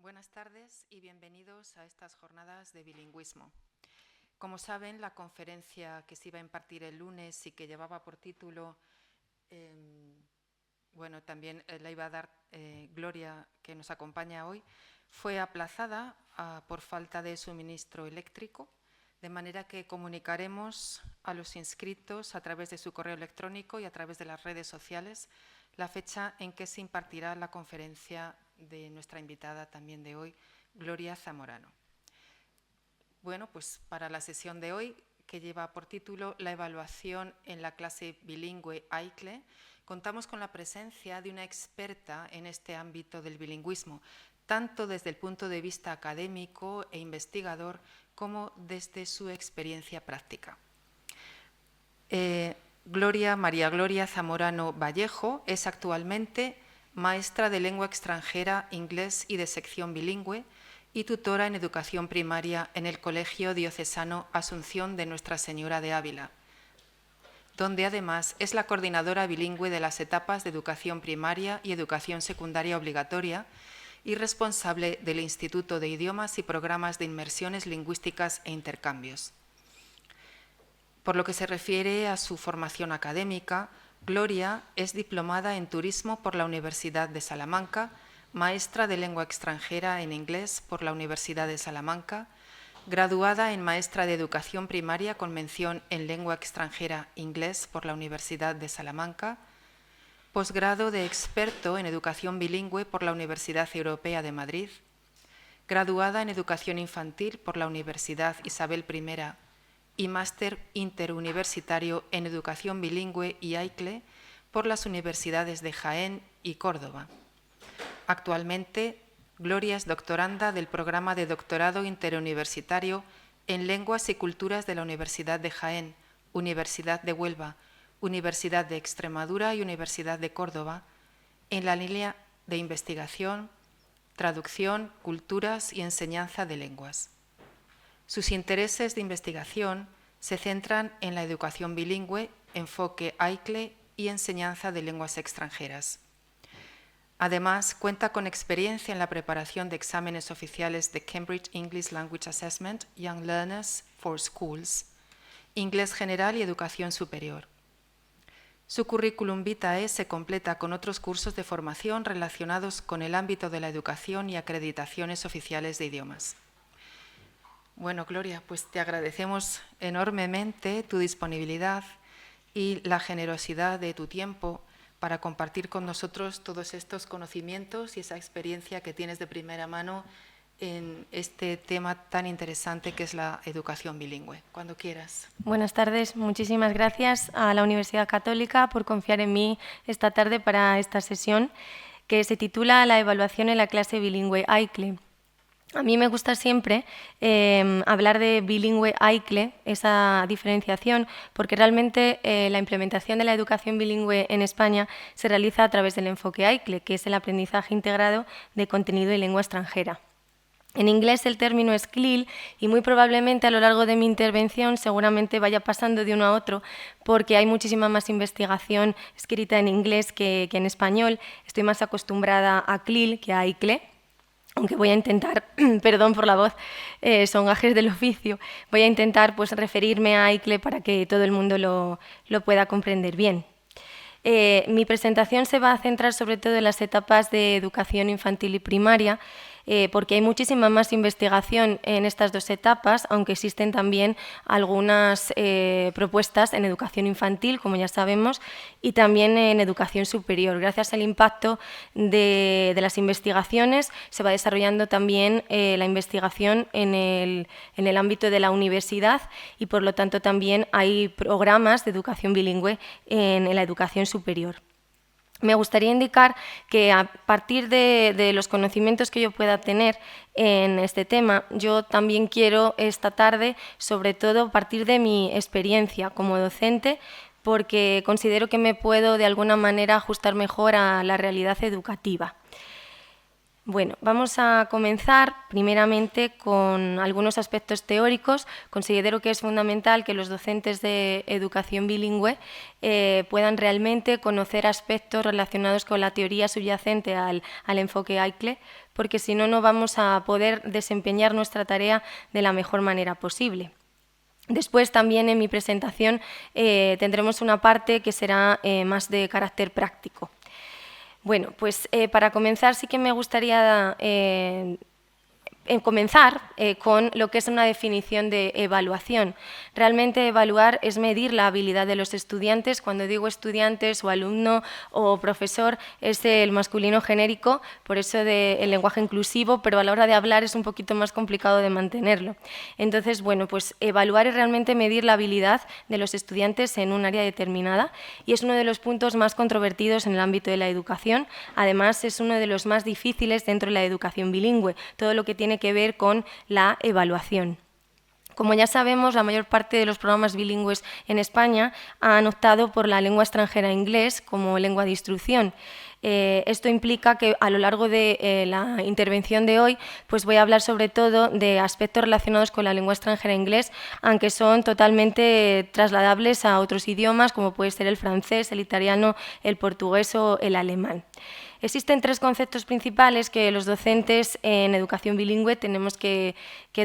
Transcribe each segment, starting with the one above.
Buenas tardes y bienvenidos a estas jornadas de bilingüismo. Como saben, la conferencia que se iba a impartir el lunes y que llevaba por título, también la iba a dar Gloria, que nos acompaña hoy, fue aplazada por falta de suministro eléctrico, de manera que comunicaremos a los inscritos a través de su correo electrónico y a través de las redes sociales la fecha en que se impartirá la conferencia de nuestra invitada también de hoy, Gloria Zamorano. Bueno, pues para la sesión de hoy, que lleva por título La evaluación en la clase bilingüe AICLE, contamos con la presencia de una experta en este ámbito del bilingüismo, tanto desde el punto de vista académico e investigador como desde su experiencia práctica. María Gloria Zamorano Vallejo es actualmente maestra de lengua extranjera, inglés y de sección bilingüe y tutora en educación primaria en el Colegio Diocesano Asunción de Nuestra Señora de Ávila, donde además es la coordinadora bilingüe de las etapas de educación primaria y educación secundaria obligatoria y responsable del Instituto de Idiomas y Programas de Inmersiones Lingüísticas e Intercambios. Por lo que se refiere a su formación académica, Gloria es diplomada en Turismo por la Universidad de Salamanca, maestra de lengua extranjera en inglés por la Universidad de Salamanca, graduada en maestra de educación primaria con mención en lengua extranjera inglés por la Universidad de Salamanca, posgrado de experto en educación bilingüe por la Universidad Europea de Madrid, graduada en educación infantil por la Universidad Isabel I y máster interuniversitario en educación bilingüe y AICLE por las universidades de Jaén y Córdoba. Actualmente, Gloria es doctoranda del programa de doctorado interuniversitario en lenguas y culturas de la Universidad de Jaén, Universidad de Huelva, Universidad de Extremadura y Universidad de Córdoba, en la línea de investigación, traducción, culturas y enseñanza de lenguas. Sus intereses de investigación se centran en la educación bilingüe, enfoque AICLE y enseñanza de lenguas extranjeras. Además, cuenta con experiencia en la preparación de exámenes oficiales de Cambridge English Language Assessment, Young Learners for Schools, Inglés General y Educación Superior. Su currículum vitae se completa con otros cursos de formación relacionados con el ámbito de la educación y acreditaciones oficiales de idiomas. Bueno, Gloria, pues te agradecemos enormemente tu disponibilidad y la generosidad de tu tiempo para compartir con nosotros todos estos conocimientos y esa experiencia que tienes de primera mano en este tema tan interesante que es la educación bilingüe. Cuando quieras. Buenas tardes, muchísimas gracias a la Universidad Católica por confiar en mí esta tarde para esta sesión que se titula La evaluación en la clase bilingüe AICLE. A mí me gusta siempre hablar de bilingüe AICLE, esa diferenciación, porque realmente la implementación de la educación bilingüe en España se realiza a través del enfoque AICLE, que es el aprendizaje integrado de contenido y lengua extranjera. En inglés el término es CLIL y muy probablemente a lo largo de mi intervención seguramente vaya pasando de uno a otro porque hay muchísima más investigación escrita en inglés que en español. Estoy más acostumbrada a CLIL que a AICLE. Aunque voy a intentar, perdón por la voz, son gajes del oficio, voy a intentar pues, referirme a AICLE para que todo el mundo lo pueda comprender bien. Mi presentación se va a centrar sobre todo en las etapas de educación infantil y primaria, porque hay muchísima más investigación en estas dos etapas, aunque existen también algunas propuestas en educación infantil, como ya sabemos, y también en educación superior. Gracias al impacto de las investigaciones se va desarrollando también la investigación en el ámbito de la universidad y por lo tanto también hay programas de educación bilingüe en la educación superior. Me gustaría indicar que a partir de los conocimientos que yo pueda tener en este tema, yo también quiero esta tarde, sobre todo, partir de mi experiencia como docente, porque considero que me puedo de alguna manera ajustar mejor a la realidad educativa. Bueno, vamos a comenzar primeramente con algunos aspectos teóricos. Considero que es fundamental que los docentes de educación bilingüe puedan realmente conocer aspectos relacionados con la teoría subyacente al enfoque AICLE, porque si no, no vamos a poder desempeñar nuestra tarea de la mejor manera posible. Después también en mi presentación tendremos una parte que será más de carácter práctico. Bueno, pues para comenzar sí que me gustaría comenzar con lo que es una definición de evaluación. Realmente evaluar es medir la habilidad de los estudiantes. Cuando digo estudiantes o alumno o profesor es el masculino genérico, por eso el lenguaje inclusivo, pero a la hora de hablar es un poquito más complicado de mantenerlo. Entonces, bueno, pues evaluar es realmente medir la habilidad de los estudiantes en un área determinada y es uno de los puntos más controvertidos en el ámbito de la educación. Además, es uno de los más difíciles dentro de la educación bilingüe, todo lo que tiene que ver con la evaluación. Como ya sabemos, la mayor parte de los programas bilingües en España han optado por la lengua extranjera inglés como lengua de instrucción. Esto implica que a lo largo de la intervención de hoy pues voy a hablar sobre todo de aspectos relacionados con la lengua extranjera inglés, aunque son totalmente trasladables a otros idiomas como puede ser el francés, el italiano, el portugués o el alemán. Existen tres conceptos principales que los docentes en educación bilingüe tenemos que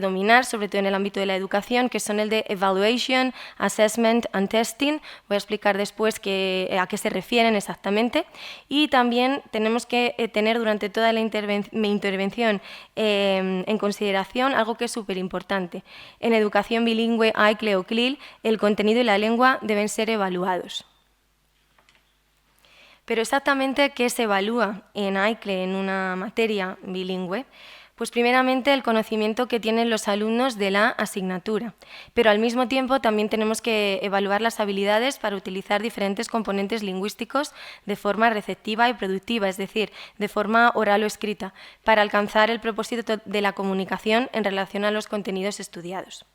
dominar, sobre todo en el ámbito de la educación, que son el de evaluation, assessment and testing. Voy a explicar después a qué se refieren exactamente. Y también tenemos que tener durante toda mi intervención en consideración algo que es súper importante. En educación bilingüe, AICLE o CLIL, el contenido y la lengua deben ser evaluados. Pero exactamente, ¿qué se evalúa en AICLE en una materia bilingüe? Pues primeramente el conocimiento que tienen los alumnos de la asignatura, pero al mismo tiempo también tenemos que evaluar las habilidades para utilizar diferentes componentes lingüísticos de forma receptiva y productiva, es decir, de forma oral o escrita, para alcanzar el propósito de la comunicación en relación a los contenidos estudiados.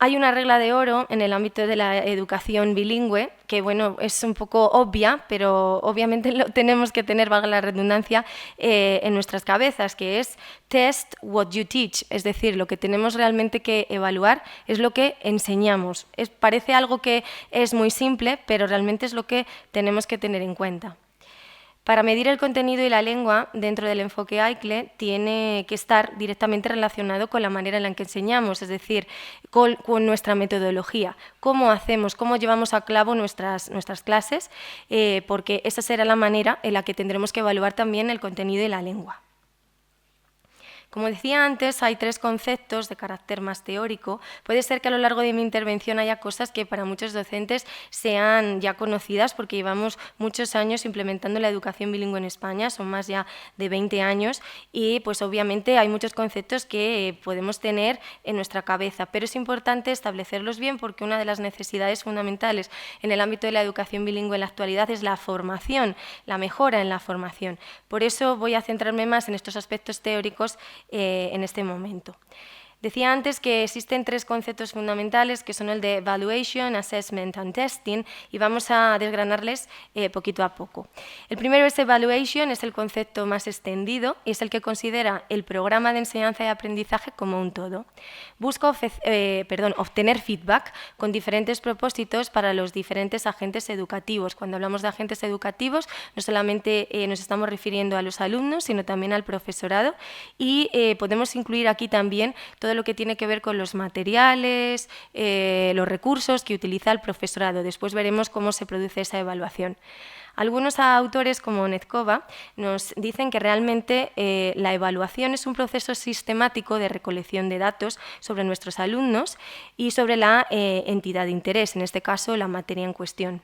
Hay una regla de oro en el ámbito de la educación bilingüe que, bueno, es un poco obvia, pero obviamente lo tenemos que tener, valga la redundancia, en nuestras cabezas, que es test what you teach, es decir, lo que tenemos realmente que evaluar es lo que enseñamos. Parece algo que es muy simple, pero realmente es lo que tenemos que tener en cuenta. Para medir el contenido y la lengua dentro del enfoque AICLE tiene que estar directamente relacionado con la manera en la que enseñamos, es decir, con nuestra metodología, cómo hacemos, cómo llevamos a cabo nuestras clases, porque esa será la manera en la que tendremos que evaluar también el contenido y la lengua. Como decía antes, hay tres conceptos de carácter más teórico. Puede ser que a lo largo de mi intervención haya cosas que para muchos docentes sean ya conocidas porque llevamos muchos años implementando la educación bilingüe en España, son más ya de 20 años y pues obviamente hay muchos conceptos que podemos tener en nuestra cabeza, pero es importante establecerlos bien porque una de las necesidades fundamentales en el ámbito de la educación bilingüe en la actualidad es la formación, la mejora en la formación. Por eso voy a centrarme más en estos aspectos teóricos en este momento. Decía antes que existen tres conceptos fundamentales que son el de evaluation, assessment and testing y vamos a desgranarles poquito a poco. El primero es evaluation, es el concepto más extendido y es el que considera el programa de enseñanza y aprendizaje como un todo. Busca obtener feedback con diferentes propósitos para los diferentes agentes educativos. Cuando hablamos de agentes educativos no solamente nos estamos refiriendo a los alumnos sino también al profesorado y podemos incluir aquí también todo lo que tiene que ver con los materiales, los recursos que utiliza el profesorado. Después veremos cómo se produce esa evaluación. Algunos autores como Netkova nos dicen que realmente la evaluación es un proceso sistemático de recolección de datos sobre nuestros alumnos y sobre la entidad de interés, en este caso la materia en cuestión.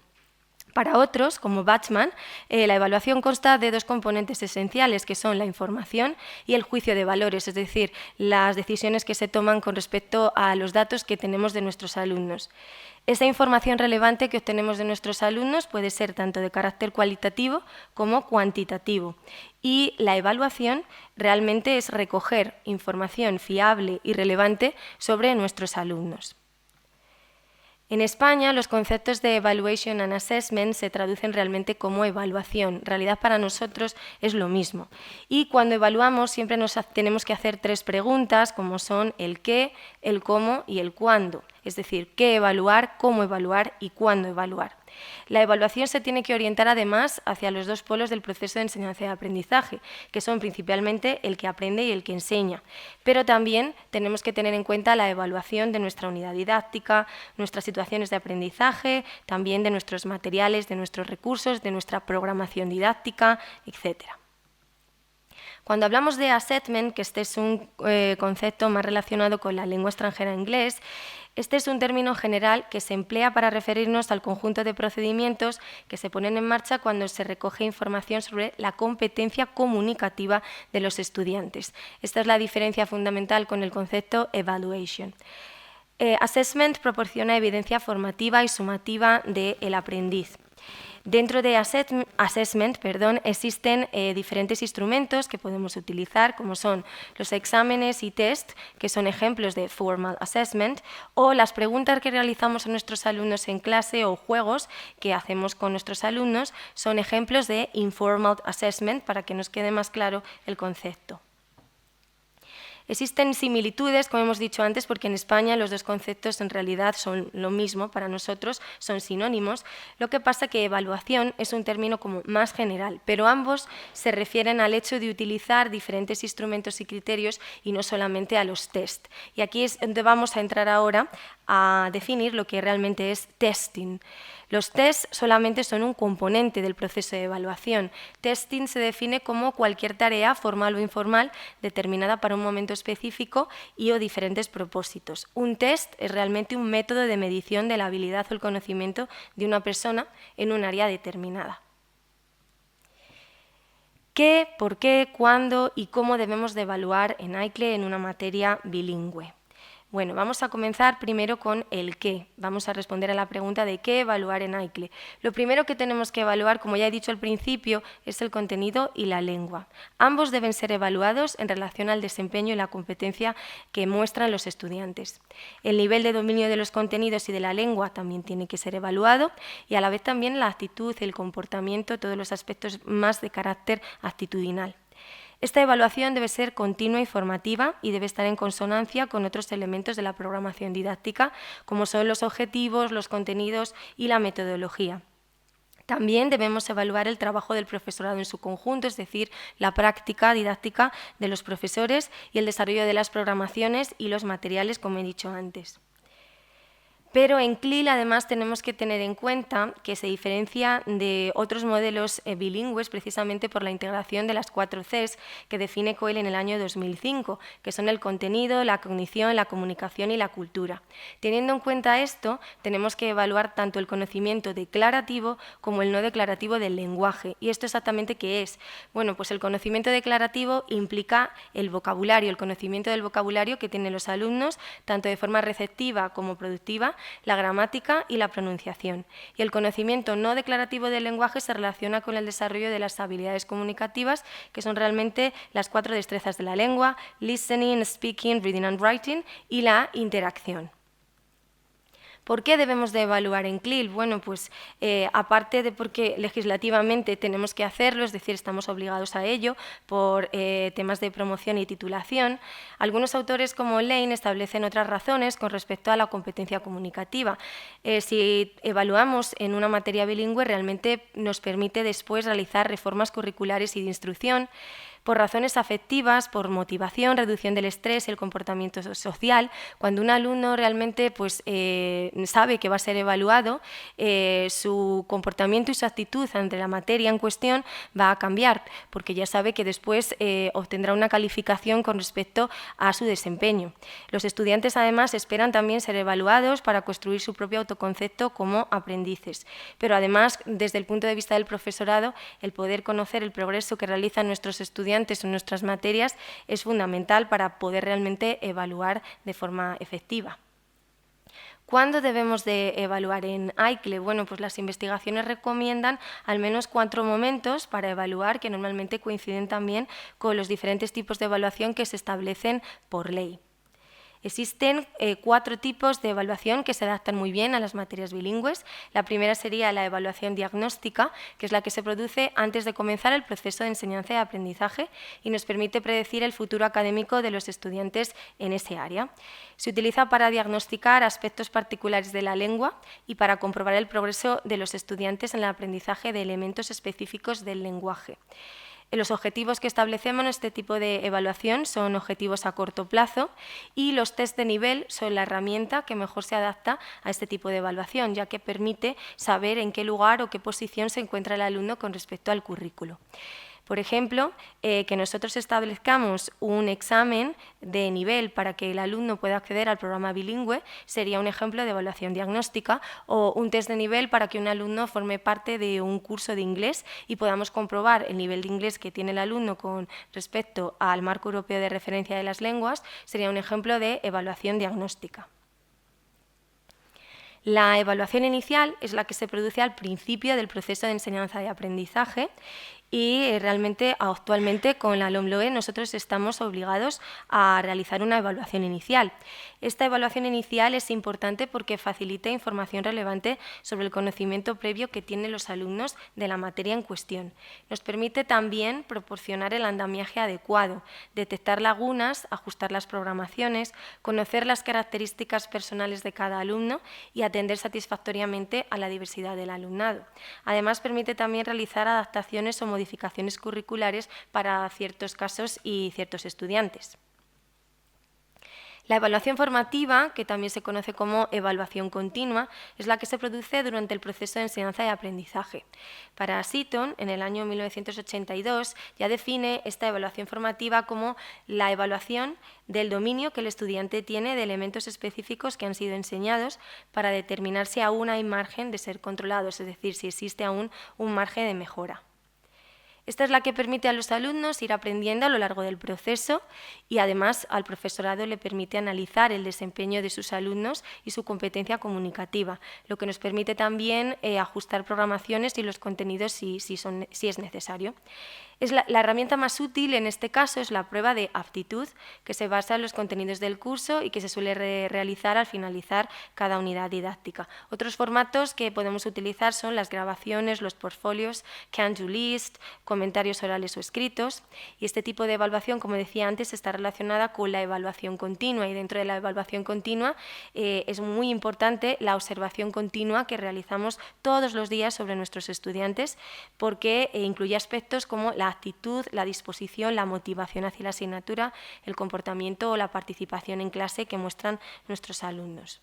Para otros, como Bachmann, la evaluación consta de dos componentes esenciales, que son la información y el juicio de valores, es decir, las decisiones que se toman con respecto a los datos que tenemos de nuestros alumnos. Esa información relevante que obtenemos de nuestros alumnos puede ser tanto de carácter cualitativo como cuantitativo. Y la evaluación realmente es recoger información fiable y relevante sobre nuestros alumnos. En España, los conceptos de evaluation and assessment se traducen realmente como evaluación. En realidad, para nosotros es lo mismo. Y cuando evaluamos, siempre nos tenemos que hacer 3 preguntas, como son el qué, el cómo y el cuándo. Es decir, qué evaluar, cómo evaluar y cuándo evaluar. La evaluación se tiene que orientar además hacia los 2 polos del proceso de enseñanza y aprendizaje, que son principalmente el que aprende y el que enseña. Pero también tenemos que tener en cuenta la evaluación de nuestra unidad didáctica, nuestras situaciones de aprendizaje, también de nuestros materiales, de nuestros recursos, de nuestra programación didáctica, etc. Cuando hablamos de assessment, que este es un concepto más relacionado con la lengua extranjera inglés, este es un término general que se emplea para referirnos al conjunto de procedimientos que se ponen en marcha cuando se recoge información sobre la competencia comunicativa de los estudiantes. Esta es la diferencia fundamental con el concepto evaluation. Assessment proporciona evidencia formativa y sumativa del aprendiz. Dentro de assessment, existen diferentes instrumentos que podemos utilizar, como son los exámenes y test, que son ejemplos de formal assessment, o las preguntas que realizamos a nuestros alumnos en clase o juegos que hacemos con nuestros alumnos son ejemplos de informal assessment, para que nos quede más claro el concepto. Existen similitudes, como hemos dicho antes, porque en España los 2 conceptos en realidad son lo mismo, para nosotros son sinónimos. Lo que pasa que evaluación es un término como más general, pero ambos se refieren al hecho de utilizar diferentes instrumentos y criterios y no solamente a los test. Y aquí es donde vamos a entrar ahora a definir lo que realmente es testing. Los tests solamente son un componente del proceso de evaluación. Testing se define como cualquier tarea, formal o informal, determinada para un momento específico y o diferentes propósitos. Un test es realmente un método de medición de la habilidad o el conocimiento de una persona en un área determinada. ¿Qué, por qué, cuándo y cómo debemos de evaluar en AICLE en una materia bilingüe? Bueno, vamos a comenzar primero con el qué. Vamos a responder a la pregunta de qué evaluar en AICLE. Lo primero que tenemos que evaluar, como ya he dicho al principio, es el contenido y la lengua. Ambos deben ser evaluados en relación al desempeño y la competencia que muestran los estudiantes. El nivel de dominio de los contenidos y de la lengua también tiene que ser evaluado, y a la vez también la actitud, el comportamiento, todos los aspectos más de carácter actitudinal. Esta evaluación debe ser continua y formativa y debe estar en consonancia con otros elementos de la programación didáctica, como son los objetivos, los contenidos y la metodología. También debemos evaluar el trabajo del profesorado en su conjunto, es decir, la práctica didáctica de los profesores y el desarrollo de las programaciones y los materiales, como he dicho antes. Pero en CLIL además tenemos que tener en cuenta que se diferencia de otros modelos bilingües precisamente por la integración de las 4 Cs que define COEL en el año 2005, que son el contenido, la cognición, la comunicación y la cultura. Teniendo en cuenta esto, tenemos que evaluar tanto el conocimiento declarativo como el no declarativo del lenguaje. ¿Y esto exactamente qué es? Bueno, pues el conocimiento declarativo implica el vocabulario, el conocimiento del vocabulario que tienen los alumnos, tanto de forma receptiva como productiva, la gramática y la pronunciación. Y el conocimiento no declarativo del lenguaje se relaciona con el desarrollo de las habilidades comunicativas, que son realmente las 4 destrezas de la lengua: listening, speaking, reading and writing, y la interacción. ¿Por qué debemos de evaluar en CLIL? Bueno, pues aparte de porque legislativamente tenemos que hacerlo, es decir, estamos obligados a ello por temas de promoción y titulación, algunos autores como Lane establecen otras razones con respecto a la competencia comunicativa. Si evaluamos en una materia bilingüe, realmente nos permite después realizar reformas curriculares y de instrucción, por razones afectivas, por motivación, reducción del estrés y el comportamiento social. Cuando un alumno realmente sabe que va a ser evaluado, su comportamiento y su actitud ante la materia en cuestión va a cambiar, porque ya sabe que después obtendrá una calificación con respecto a su desempeño. Los estudiantes además esperan también ser evaluados para construir su propio autoconcepto como aprendices. Pero además, desde el punto de vista del profesorado, el poder conocer el progreso que realizan nuestros estudiantes en nuestras materias es fundamental para poder realmente evaluar de forma efectiva. ¿Cuándo debemos de evaluar en AICLE? Bueno, pues las investigaciones recomiendan al menos 4 momentos para evaluar, que normalmente coinciden también con los diferentes tipos de evaluación que se establecen por ley. Existen 4 tipos de evaluación que se adaptan muy bien a las materias bilingües. La primera sería la evaluación diagnóstica, que es la que se produce antes de comenzar el proceso de enseñanza y aprendizaje y nos permite predecir el futuro académico de los estudiantes en ese área. Se utiliza para diagnosticar aspectos particulares de la lengua y para comprobar el progreso de los estudiantes en el aprendizaje de elementos específicos del lenguaje. Los objetivos que establecemos en este tipo de evaluación son objetivos a corto plazo y los test de nivel son la herramienta que mejor se adapta a este tipo de evaluación, ya que permite saber en qué lugar o qué posición se encuentra el alumno con respecto al currículo. Por ejemplo, que nosotros establezcamos un examen de nivel para que el alumno pueda acceder al programa bilingüe sería un ejemplo de evaluación diagnóstica, o un test de nivel para que un alumno forme parte de un curso de inglés y podamos comprobar el nivel de inglés que tiene el alumno con respecto al marco europeo de referencia de las lenguas sería un ejemplo de evaluación diagnóstica. La evaluación inicial es la que se produce al principio del proceso de enseñanza y aprendizaje y realmente actualmente con la LOMLOE nosotros estamos obligados a realizar una evaluación inicial. Esta evaluación inicial es importante porque facilita información relevante sobre el conocimiento previo que tienen los alumnos de la materia en cuestión. Nos permite también proporcionar el andamiaje adecuado, detectar lagunas, ajustar las programaciones, conocer las características personales de cada alumno y atender satisfactoriamente a la diversidad del alumnado. Además, permite también realizar adaptaciones o modificaciones curriculares para ciertos casos y ciertos estudiantes. La evaluación formativa, que también se conoce como evaluación continua, es la que se produce durante el proceso de enseñanza y aprendizaje. Para Seaton, en el año 1982, ya define esta evaluación formativa como la evaluación del dominio que el estudiante tiene de elementos específicos que han sido enseñados para determinar si aún hay margen de ser controlados, es decir, si existe aún un margen de mejora. Esta es la que permite a los alumnos ir aprendiendo a lo largo del proceso y además al profesorado le permite analizar el desempeño de sus alumnos y su competencia comunicativa, lo que nos permite también ajustar programaciones y los contenidos si es necesario. La herramienta más útil en este caso es la prueba de aptitud, que se basa en los contenidos del curso y que se suele realizar al finalizar cada unidad didáctica. Otros formatos que podemos utilizar son las grabaciones, los portfolios, can-do list, comentarios orales o escritos. Y este tipo de evaluación, como decía antes, está relacionada con la evaluación continua, y dentro de la evaluación continua es muy importante la observación continua que realizamos todos los días sobre nuestros estudiantes, porque incluye aspectos como la actitud, la disposición, la motivación hacia la asignatura, el comportamiento o la participación en clase que muestran nuestros alumnos.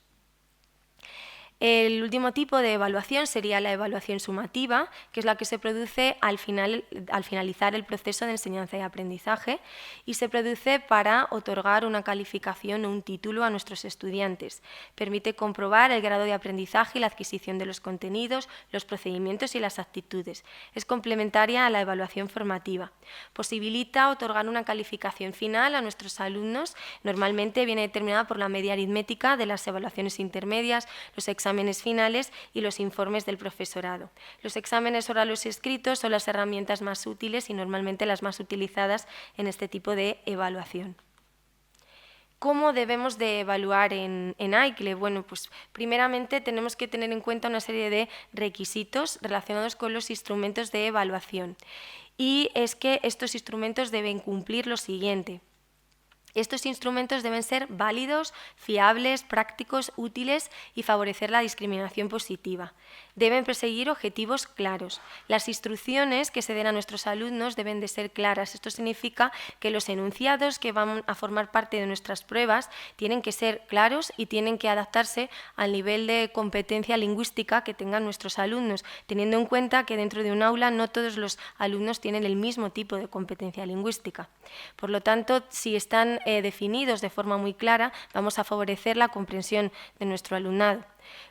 El último tipo de evaluación sería la evaluación sumativa, que es la que se produce al finalizar el proceso de enseñanza y aprendizaje y se produce para otorgar una calificación o un título a nuestros estudiantes. Permite comprobar el grado de aprendizaje y la adquisición de los contenidos, los procedimientos y las actitudes. Es complementaria a la evaluación formativa. Posibilita otorgar una calificación final a nuestros alumnos. Normalmente viene determinada por la media aritmética de las evaluaciones intermedias, los exámenes finales y los informes del profesorado. Los exámenes orales y escritos son las herramientas más útiles y normalmente las más utilizadas en este tipo de evaluación. ¿Cómo debemos de evaluar en AICLE? Bueno, pues primeramente tenemos que tener en cuenta una serie de requisitos relacionados con los instrumentos de evaluación. Y es que estos instrumentos deben cumplir lo siguiente. Estos instrumentos deben ser válidos, fiables, prácticos, útiles y favorecer la discriminación positiva. Deben perseguir objetivos claros. Las instrucciones que se den a nuestros alumnos deben de ser claras. Esto significa que los enunciados que van a formar parte de nuestras pruebas tienen que ser claros y tienen que adaptarse al nivel de competencia lingüística que tengan nuestros alumnos, teniendo en cuenta que dentro de un aula no todos los alumnos tienen el mismo tipo de competencia lingüística. Por lo tanto, si están definidos de forma muy clara, vamos a favorecer la comprensión de nuestro alumnado.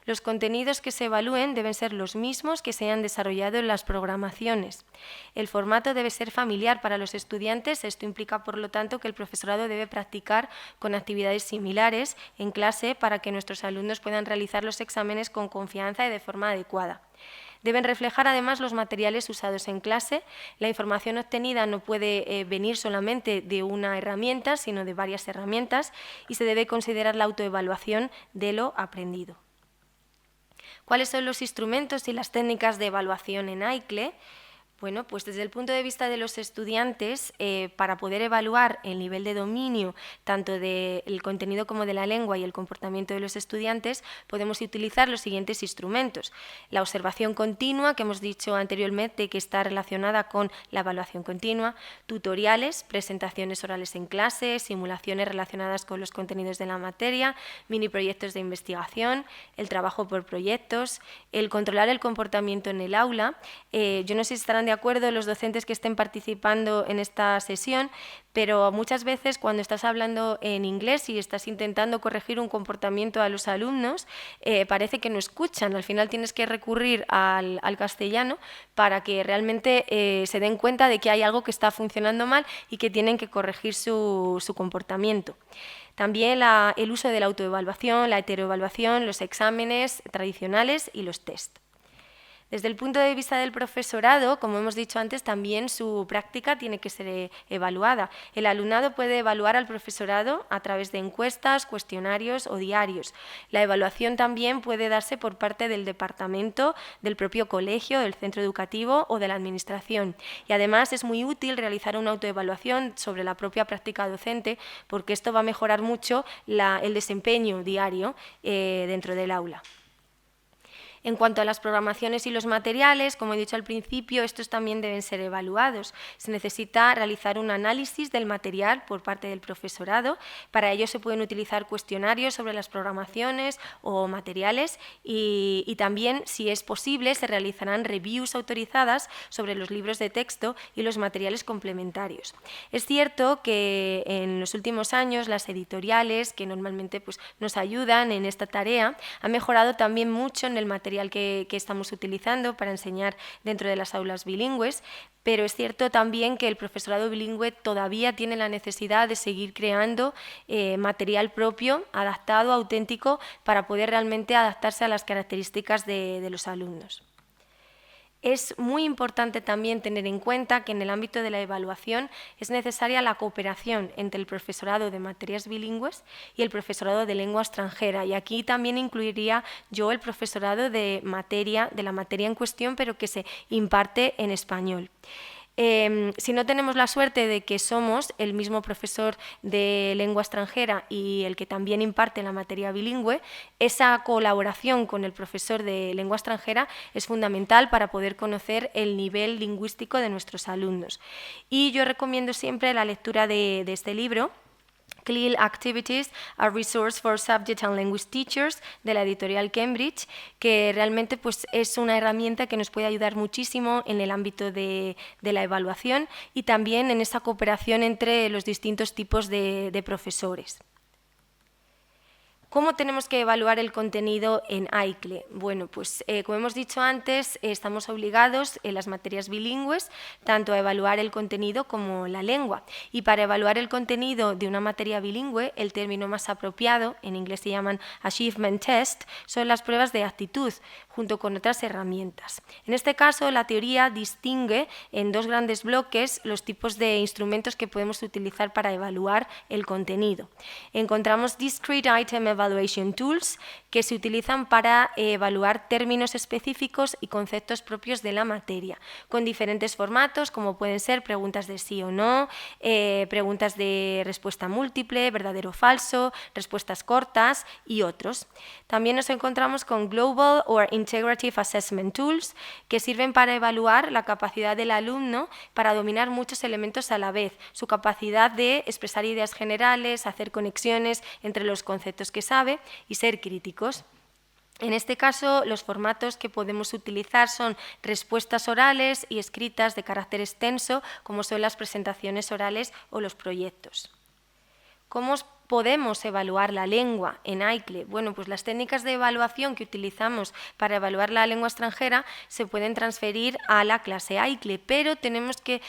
Los contenidos que se evalúen deben ser los mismos que se hayan desarrollado en las programaciones. El formato debe ser familiar para los estudiantes. Esto implica, por lo tanto, que el profesorado debe practicar con actividades similares en clase para que nuestros alumnos puedan realizar los exámenes con confianza y de forma adecuada. Deben reflejar además los materiales usados en clase. La información obtenida no puede venir solamente de una herramienta, sino de varias herramientas, y se debe considerar la autoevaluación de lo aprendido. ¿Cuáles son los instrumentos y las técnicas de evaluación en AICLE? Bueno, pues desde el punto de vista de los estudiantes, para poder evaluar el nivel de dominio tanto del contenido como de la lengua y el comportamiento de los estudiantes, podemos utilizar los siguientes instrumentos. La observación continua, que hemos dicho anteriormente que está relacionada con la evaluación continua, tutoriales, presentaciones orales en clase, simulaciones relacionadas con los contenidos de la materia, mini proyectos de investigación, el trabajo por proyectos, el controlar el comportamiento en el aula. Yo no sé si estarán de acuerdo los docentes que estén participando en esta sesión, pero muchas veces cuando estás hablando en inglés y estás intentando corregir un comportamiento a los alumnos, parece que no escuchan. Al final tienes que recurrir al castellano para que realmente se den cuenta de que hay algo que está funcionando mal y que tienen que corregir su comportamiento. También el uso de la autoevaluación, la heteroevaluación, los exámenes tradicionales y los test. Desde el punto de vista del profesorado, como hemos dicho antes, también su práctica tiene que ser evaluada. El alumnado puede evaluar al profesorado a través de encuestas, cuestionarios o diarios. La evaluación también puede darse por parte del departamento, del propio colegio, del centro educativo o de la administración. Y además es muy útil realizar una autoevaluación sobre la propia práctica docente, porque esto va a mejorar mucho el desempeño diario dentro del aula. En cuanto a las programaciones y los materiales, como he dicho al principio, estos también deben ser evaluados. Se necesita realizar un análisis del material por parte del profesorado. Para ello se pueden utilizar cuestionarios sobre las programaciones o materiales y también, si es posible, se realizarán reviews autorizadas sobre los libros de texto y los materiales complementarios. Es cierto que en los últimos años las editoriales, que normalmente nos ayudan en esta tarea, han mejorado también mucho en el material que estamos utilizando para enseñar dentro de las aulas bilingües, pero es cierto también que el profesorado bilingüe todavía tiene la necesidad de seguir creando material propio, adaptado, auténtico, para poder realmente adaptarse a las características de los alumnos. Es muy importante también tener en cuenta que en el ámbito de la evaluación es necesaria la cooperación entre el profesorado de materias bilingües y el profesorado de lengua extranjera, y aquí también incluiría yo el profesorado de la materia en cuestión, pero que se imparte en español. Si no tenemos la suerte de que somos el mismo profesor de lengua extranjera y el que también imparte la materia bilingüe, esa colaboración con el profesor de lengua extranjera es fundamental para poder conocer el nivel lingüístico de nuestros alumnos. Y yo recomiendo siempre la lectura de este libro, CLIL Activities, a Resource for Subject and Language Teachers, de la editorial Cambridge, que realmente es una herramienta que nos puede ayudar muchísimo en el ámbito de la evaluación y también en esa cooperación entre los distintos tipos de profesores. ¿Cómo tenemos que evaluar el contenido en AICLE? Bueno, como hemos dicho antes, estamos obligados en las materias bilingües tanto a evaluar el contenido como la lengua. Y para evaluar el contenido de una materia bilingüe, el término más apropiado, en inglés se llaman Achievement Test, son las pruebas de actitud, junto con otras herramientas. En este caso, la teoría distingue en dos grandes bloques los tipos de instrumentos que podemos utilizar para evaluar el contenido. Encontramos Discrete Item Evaluation Tools, que se utilizan para evaluar términos específicos y conceptos propios de la materia, con diferentes formatos, como pueden ser preguntas de sí o no, preguntas de respuesta múltiple, verdadero o falso, respuestas cortas y otros. También nos encontramos con Global or Integrative Assessment Tools, que sirven para evaluar la capacidad del alumno para dominar muchos elementos a la vez, su capacidad de expresar ideas generales, hacer conexiones entre los conceptos que sabe y ser críticos. En este caso, los formatos que podemos utilizar son respuestas orales y escritas de carácter extenso, como son las presentaciones orales o los proyectos. ¿Cómo podemos evaluar la lengua en AICLE? Bueno, las técnicas de evaluación que utilizamos para evaluar la lengua extranjera se pueden transferir a la clase AICLE, pero tenemos que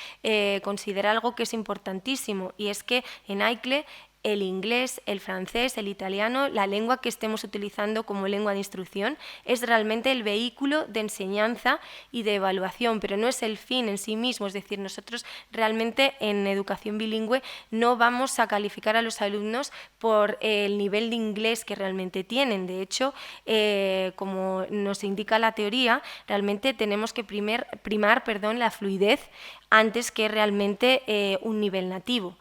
considerar algo que es importantísimo, y es que en AICLE el inglés, el francés, el italiano, la lengua que estemos utilizando como lengua de instrucción, es realmente el vehículo de enseñanza y de evaluación, pero no es el fin en sí mismo. Es decir, nosotros realmente en educación bilingüe no vamos a calificar a los alumnos por el nivel de inglés que realmente tienen. De hecho, como nos indica la teoría, realmente tenemos que primar la fluidez antes que realmente un nivel nativo.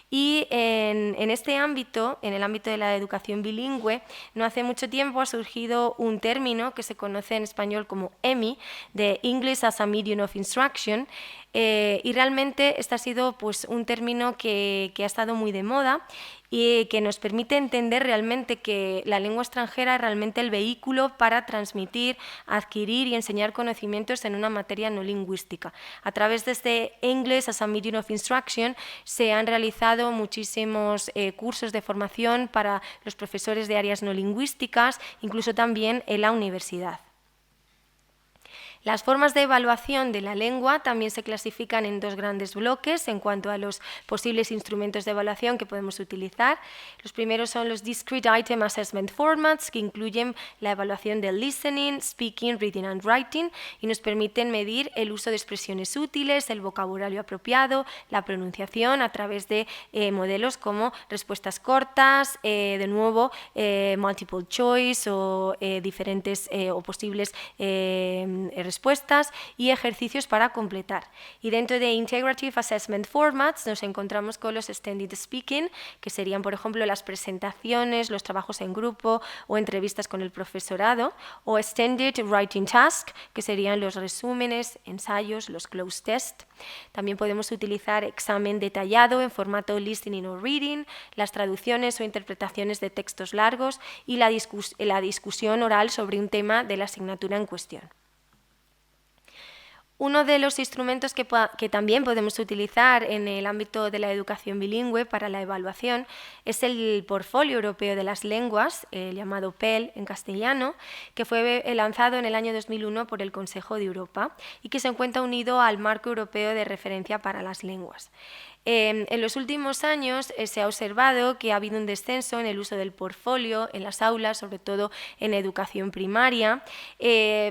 Y en este ámbito, en el ámbito de la educación bilingüe, no hace mucho tiempo ha surgido un término que se conoce en español como EMI, de English as a Medium of Instruction, y realmente este ha sido pues, un término que ha estado muy de moda y que nos permite entender realmente que la lengua extranjera es realmente el vehículo para transmitir, adquirir y enseñar conocimientos en una materia no lingüística. A través de este English as a Medium of Instruction se han realizado muchísimos cursos de formación para los profesores de áreas no lingüísticas, incluso también en la universidad. Las formas de evaluación de la lengua también se clasifican en dos grandes bloques en cuanto a los posibles instrumentos de evaluación que podemos utilizar. Los primeros son los Discrete Item Assessment Formats, que incluyen la evaluación del listening, speaking, reading and writing, y nos permiten medir el uso de expresiones útiles, el vocabulario apropiado, la pronunciación a través de modelos como respuestas cortas, de nuevo multiple choice o diferentes o posibles respuestas y ejercicios para completar. Y dentro de Integrative Assessment Formats nos encontramos con los Extended Speaking, que serían, por ejemplo, las presentaciones, los trabajos en grupo o entrevistas con el profesorado, o Extended Writing Task, que serían los resúmenes, ensayos, los close test. También podemos utilizar examen detallado en formato listening o reading, las traducciones o interpretaciones de textos largos y la discusión oral sobre un tema de la asignatura en cuestión. Uno de los instrumentos que también podemos utilizar en el ámbito de la educación bilingüe para la evaluación es el Portfolio Europeo de las Lenguas, llamado PEL en castellano, que fue lanzado en el año 2001 por el Consejo de Europa y que se encuentra unido al Marco Europeo de Referencia para las Lenguas. En los últimos años se ha observado que ha habido un descenso en el uso del portfolio en las aulas, sobre todo en educación primaria,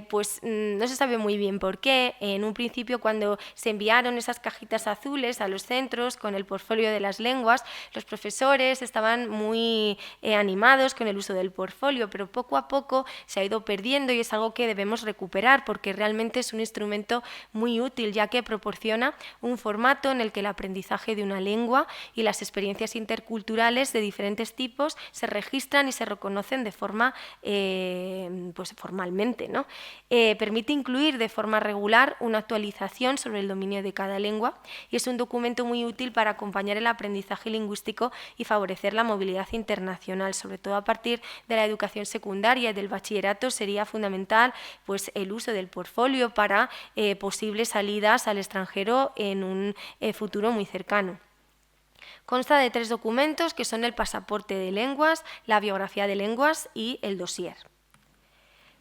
pues no se sabe muy bien por qué. En un principio, cuando se enviaron esas cajitas azules a los centros con el portfolio de las lenguas, los profesores estaban muy animados con el uso del portfolio, pero poco a poco se ha ido perdiendo y es algo que debemos recuperar porque realmente es un instrumento muy útil, ya que proporciona un formato en el que el aprendizaje de una lengua y las experiencias interculturales de diferentes tipos se registran y se reconocen de forma pues formalmente, ¿no? Permite incluir de forma regular una actualización sobre el dominio de cada lengua y es un documento muy útil para acompañar el aprendizaje lingüístico y favorecer la movilidad internacional, sobre todo a partir de la educación secundaria y del bachillerato. Sería fundamental pues, el uso del portfolio para posibles salidas al extranjero en un futuro muy cercano. Consta de 3 documentos que son el pasaporte de lenguas, la biografía de lenguas y el dossier.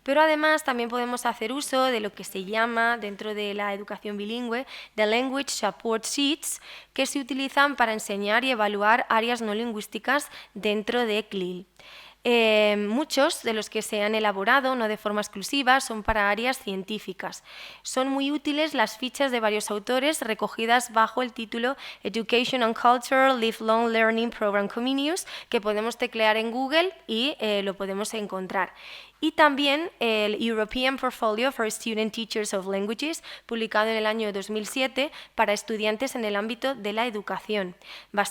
Pero además también podemos hacer uso de lo que se llama dentro de la educación bilingüe de Language Support Sheets, que se utilizan para enseñar y evaluar áreas no lingüísticas dentro de CLIL. Muchos de los que se han elaborado, no de forma exclusiva, son para áreas científicas. Son muy útiles las fichas de varios autores recogidas bajo el título Education and Culture Lifelong Learning Program Comenius, que podemos teclear en Google y lo podemos encontrar. Y también el European Portfolio for Student Teachers of Languages, publicado en el año 2007 para estudiantes en el ámbito de la educación.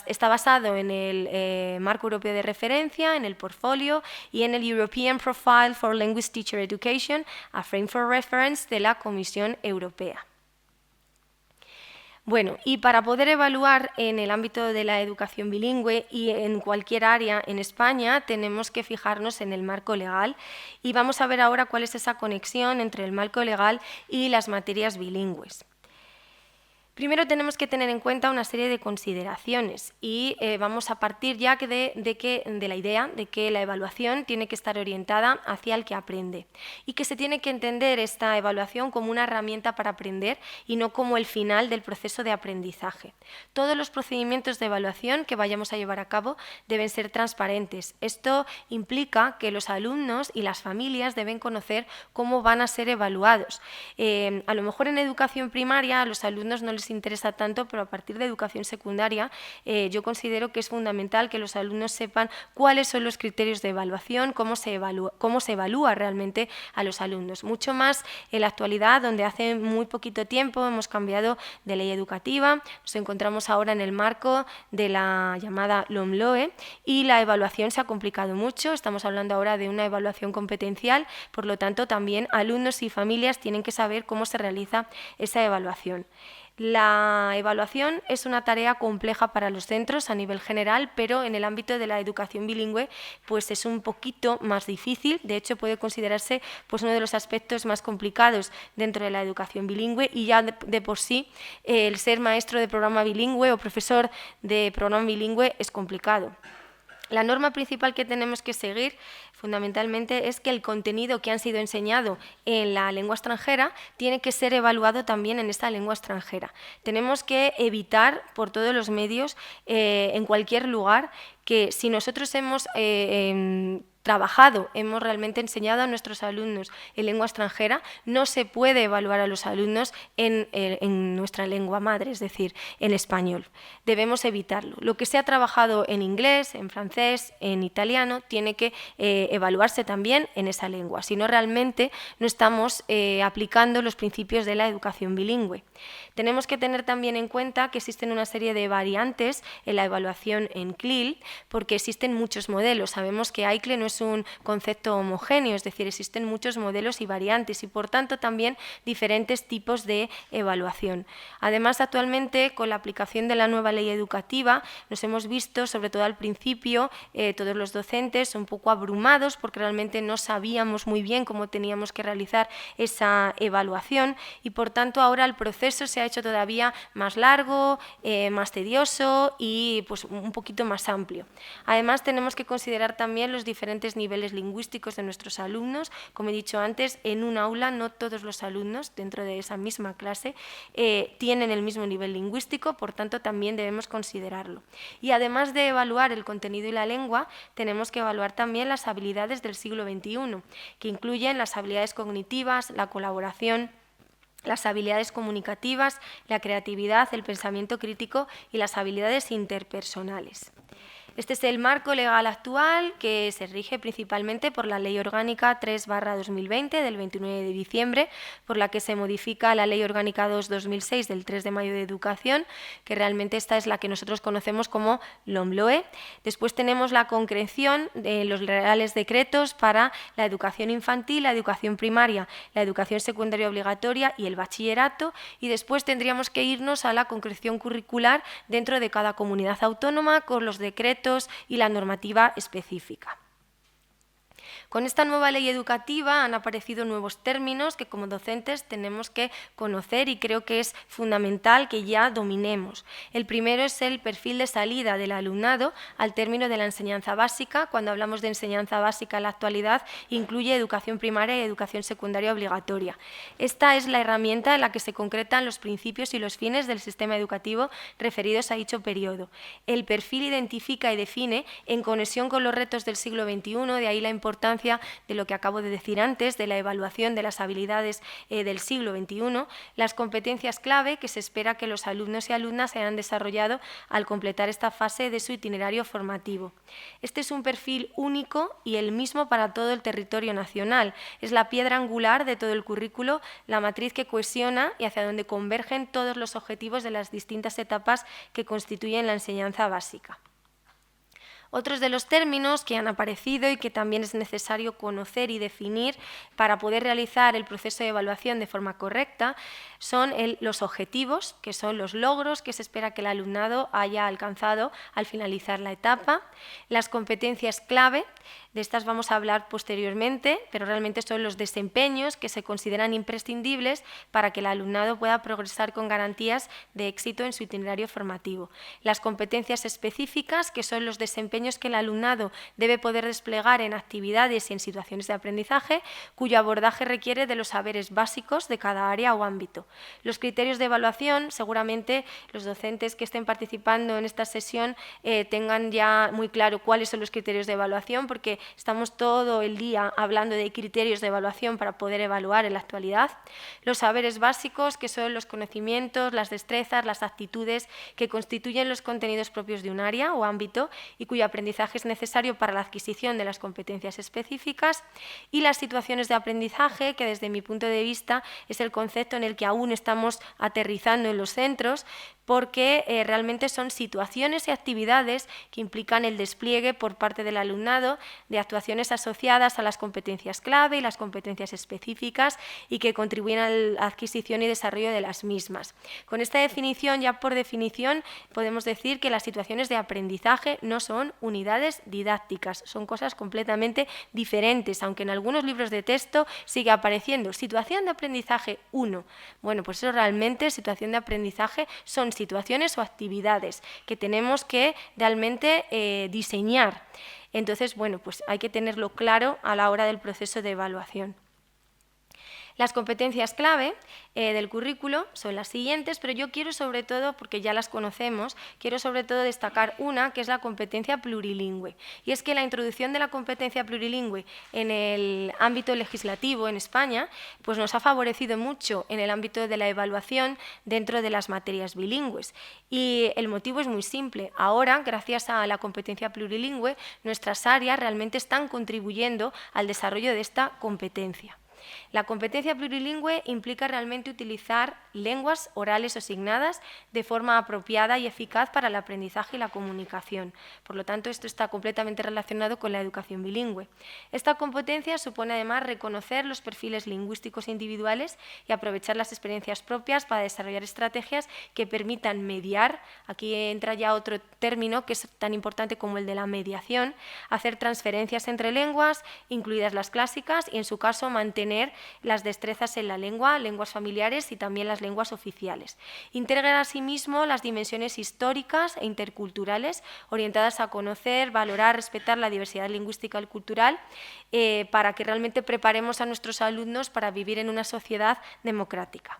Está basado en el Marco Europeo de Referencia, en el portfolio y en el European Profile for Language Teacher Education, a Frame for Reference de la Comisión Europea. Bueno, y para poder evaluar en el ámbito de la educación bilingüe y en cualquier área en España tenemos que fijarnos en el marco legal y vamos a ver ahora cuál es esa conexión entre el marco legal y las materias bilingües. Primero tenemos que tener en cuenta una serie de consideraciones y vamos a partir ya de la idea de que la evaluación tiene que estar orientada hacia el que aprende y que se tiene que entender esta evaluación como una herramienta para aprender y no como el final del proceso de aprendizaje. Todos los procedimientos de evaluación que vayamos a llevar a cabo deben ser transparentes. Esto implica que los alumnos y las familias deben conocer cómo van a ser evaluados. A lo mejor en educación primaria a los alumnos no les interesa tanto, pero a partir de educación secundaria yo considero que es fundamental que los alumnos sepan cuáles son los criterios de evaluación, cómo se evalúa realmente a los alumnos. Mucho más en la actualidad, donde hace muy poquito tiempo hemos cambiado de ley educativa, nos encontramos ahora en el marco de la llamada LOMLOE y la evaluación se ha complicado mucho. Estamos hablando ahora de una evaluación competencial, por lo tanto también alumnos y familias tienen que saber cómo se realiza esa evaluación. La evaluación es una tarea compleja para los centros a nivel general, pero en el ámbito de la educación bilingüe pues es un poquito más difícil. De hecho, puede considerarse pues uno de los aspectos más complicados dentro de la educación bilingüe y ya de por sí el ser maestro de programa bilingüe o profesor de programa bilingüe es complicado. La norma principal que tenemos que seguir fundamentalmente es que el contenido que han sido enseñado en la lengua extranjera tiene que ser evaluado también en esta lengua extranjera. Tenemos que evitar por todos los medios, en cualquier lugar, que si nosotros hemos trabajado, hemos realmente enseñado a nuestros alumnos en lengua extranjera, no se puede evaluar a los alumnos en nuestra lengua madre, es decir, en español. Debemos evitarlo. Lo que se ha trabajado en inglés, en francés, en italiano, tiene que evaluarse también en esa lengua, si no realmente no estamos aplicando los principios de la educación bilingüe. Tenemos que tener también en cuenta que existen una serie de variantes en la evaluación en CLIL, porque existen muchos modelos. Sabemos que AICLE no es un concepto homogéneo, es decir, existen muchos modelos y variantes y por tanto también diferentes tipos de evaluación. Además, actualmente con la aplicación de la nueva ley educativa nos hemos visto, sobre todo al principio, todos los docentes un poco abrumados porque realmente no sabíamos muy bien cómo teníamos que realizar esa evaluación y por tanto ahora el proceso se ha hecho todavía más largo, más tedioso y pues un poquito más amplio. Además, tenemos que considerar también los diferentes niveles lingüísticos de nuestros alumnos. Como he dicho antes, en un aula no todos los alumnos dentro de esa misma clase tienen el mismo nivel lingüístico, por tanto también debemos considerarlo. Y además de evaluar el contenido y la lengua, tenemos que evaluar también las habilidades del siglo XXI, que incluyen las habilidades cognitivas, la colaboración, las habilidades comunicativas, la creatividad, el pensamiento crítico y las habilidades interpersonales. Este es el marco legal actual que se rige principalmente por la Ley Orgánica 3/2020 del 29 de diciembre, por la que se modifica la Ley Orgánica 2/2006 del 3 de mayo de Educación, que realmente esta es la que nosotros conocemos como LOMLOE. Después tenemos la concreción de los reales decretos para la educación infantil, la educación primaria, la educación secundaria obligatoria y el bachillerato, y después tendríamos que irnos a la concreción curricular dentro de cada comunidad autónoma con los decretos y la normativa específica. Con esta nueva ley educativa han aparecido nuevos términos que como docentes tenemos que conocer y creo que es fundamental que ya dominemos. El primero es el perfil de salida del alumnado al término de la enseñanza básica. Cuando hablamos de enseñanza básica en la actualidad incluye educación primaria y educación secundaria obligatoria. Esta es la herramienta en la que se concretan los principios y los fines del sistema educativo referidos a dicho periodo. El perfil identifica y define, en conexión con los retos del siglo XXI, de ahí la importancia de lo que acabo de decir antes, de la evaluación de las habilidades del siglo XXI, las competencias clave que se espera que los alumnos y alumnas hayan desarrollado al completar esta fase de su itinerario formativo. Este es un perfil único y el mismo para todo el territorio nacional. Es la piedra angular de todo el currículo, la matriz que cohesiona y hacia donde convergen todos los objetivos de las distintas etapas que constituyen la enseñanza básica. Otros de los términos que han aparecido y que también es necesario conocer y definir para poder realizar el proceso de evaluación de forma correcta son los objetivos, que son los logros que se espera que el alumnado haya alcanzado al finalizar la etapa, las competencias clave, de estas vamos a hablar posteriormente, pero realmente son los desempeños que se consideran imprescindibles para que el alumnado pueda progresar con garantías de éxito en su itinerario formativo. Las competencias específicas, que son los desempeños que el alumnado debe poder desplegar en actividades y en situaciones de aprendizaje, cuyo abordaje requiere de los saberes básicos de cada área o ámbito. Los criterios de evaluación, seguramente los docentes que estén participando en esta sesión tengan ya muy claro cuáles son los criterios de evaluación, porque estamos todo el día hablando de criterios de evaluación para poder evaluar en la actualidad. Los saberes básicos, que son los conocimientos, las destrezas, las actitudes que constituyen los contenidos propios de un área o ámbito y cuyo aprendizaje es necesario para la adquisición de las competencias específicas. Y las situaciones de aprendizaje, que desde mi punto de vista es el concepto en el que aún estamos aterrizando en los centros, porque realmente son situaciones y actividades que implican el despliegue por parte del alumnado de actuaciones asociadas a las competencias clave y las competencias específicas y que contribuyen a la adquisición y desarrollo de las mismas. Con esta definición, ya por definición, podemos decir que las situaciones de aprendizaje no son unidades didácticas, son cosas completamente diferentes, aunque en algunos libros de texto sigue apareciendo situación de aprendizaje 1. Bueno, pues eso realmente, situación de aprendizaje, son situaciones o actividades que tenemos que realmente diseñar. Entonces, bueno, pues hay que tenerlo claro a la hora del proceso de evaluación. Las competencias clave del currículo son las siguientes, pero yo quiero sobre todo, porque ya las conocemos, quiero sobre todo destacar una, que es la competencia plurilingüe. Y es que la introducción de la competencia plurilingüe en el ámbito legislativo en España pues nos ha favorecido mucho en el ámbito de la evaluación dentro de las materias bilingües. Y el motivo es muy simple. Ahora, gracias a la competencia plurilingüe, nuestras áreas realmente están contribuyendo al desarrollo de esta competencia. La competencia plurilingüe implica realmente utilizar lenguas orales o signadas de forma apropiada y eficaz para el aprendizaje y la comunicación. Por lo tanto, esto está completamente relacionado con la educación bilingüe. Esta competencia supone además reconocer los perfiles lingüísticos individuales y aprovechar las experiencias propias para desarrollar estrategias que permitan mediar, aquí entra ya otro término que es tan importante como el de la mediación, hacer transferencias entre lenguas, incluidas las clásicas, y en su caso mantener las destrezas en la lengua, lenguas familiares y también las lenguas oficiales. Integran asimismo las dimensiones históricas e interculturales orientadas a conocer, valorar, respetar la diversidad lingüística y cultural para que realmente preparemos a nuestros alumnos para vivir en una sociedad democrática.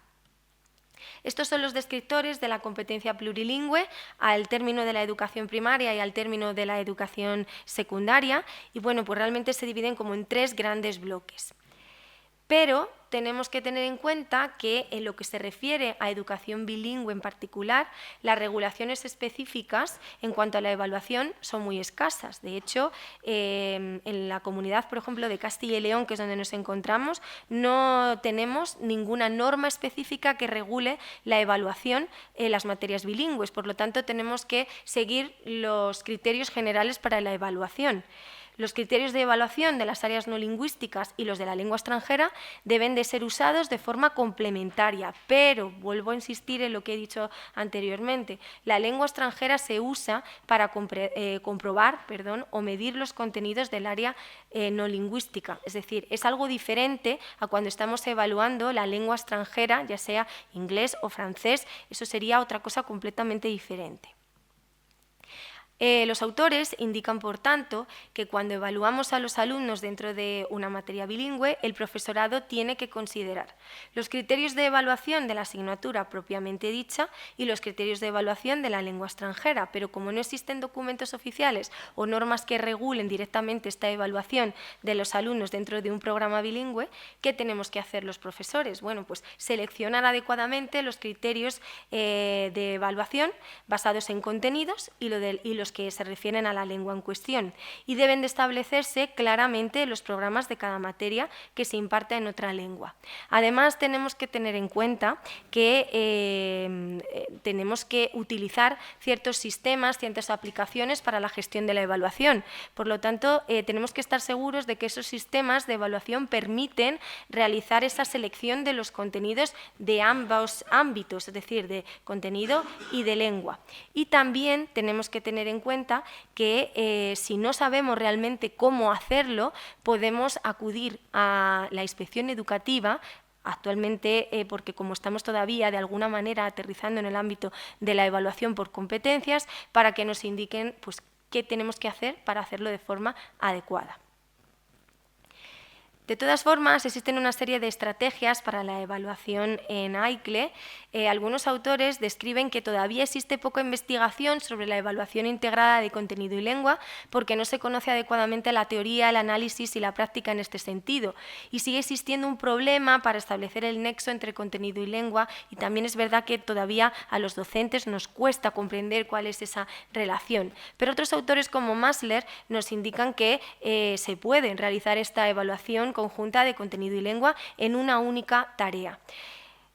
Estos son los descriptores de la competencia plurilingüe al término de la educación primaria y al término de la educación secundaria, y bueno, pues realmente se dividen como en 3 grandes bloques. Pero tenemos que tener en cuenta que en lo que se refiere a educación bilingüe en particular, las regulaciones específicas en cuanto a la evaluación son muy escasas. De hecho, en la comunidad, por ejemplo, de Castilla y León, que es donde nos encontramos, no tenemos ninguna norma específica que regule la evaluación en las materias bilingües. Por lo tanto, tenemos que seguir los criterios generales para la evaluación. Los criterios de evaluación de las áreas no lingüísticas y los de la lengua extranjera deben de ser usados de forma complementaria, pero vuelvo a insistir en lo que he dicho anteriormente, la lengua extranjera se usa para comprobar o medir los contenidos del área no lingüística, es decir, es algo diferente a cuando estamos evaluando la lengua extranjera, ya sea inglés o francés, eso sería otra cosa completamente diferente. Los autores indican, por tanto, que cuando evaluamos a los alumnos dentro de una materia bilingüe, el profesorado tiene que considerar los criterios de evaluación de la asignatura propiamente dicha y los criterios de evaluación de la lengua extranjera, pero como no existen documentos oficiales o normas que regulen directamente esta evaluación de los alumnos dentro de un programa bilingüe, ¿qué tenemos que hacer los profesores? Bueno, pues seleccionar adecuadamente los criterios de evaluación basados en contenidos y los los que se refieren a la lengua en cuestión y deben de establecerse claramente los programas de cada materia que se imparte en otra lengua. Además, tenemos que tener en cuenta que tenemos que utilizar ciertos sistemas, ciertas aplicaciones para la gestión de la evaluación. Por lo tanto, tenemos que estar seguros de que esos sistemas de evaluación permiten realizar esa selección de los contenidos de ambos ámbitos, es decir, de contenido y de lengua. Y también tenemos que tener en cuenta que si no sabemos realmente cómo hacerlo, podemos acudir a la inspección educativa, actualmente porque como estamos todavía de alguna manera aterrizando en el ámbito de la evaluación por competencias, para que nos indiquen pues, qué tenemos que hacer para hacerlo de forma adecuada. De todas formas, existen una serie de estrategias para la evaluación en AICLE. Algunos autores describen que todavía existe poca investigación sobre la evaluación integrada de contenido y lengua porque no se conoce adecuadamente la teoría, el análisis y la práctica en este sentido. Y sigue existiendo un problema para establecer el nexo entre contenido y lengua, y también es verdad que todavía a los docentes nos cuesta comprender cuál es esa relación. Pero otros autores como Masler nos indican que se puede realizar esta evaluación conjunta de contenido y lengua en una única tarea.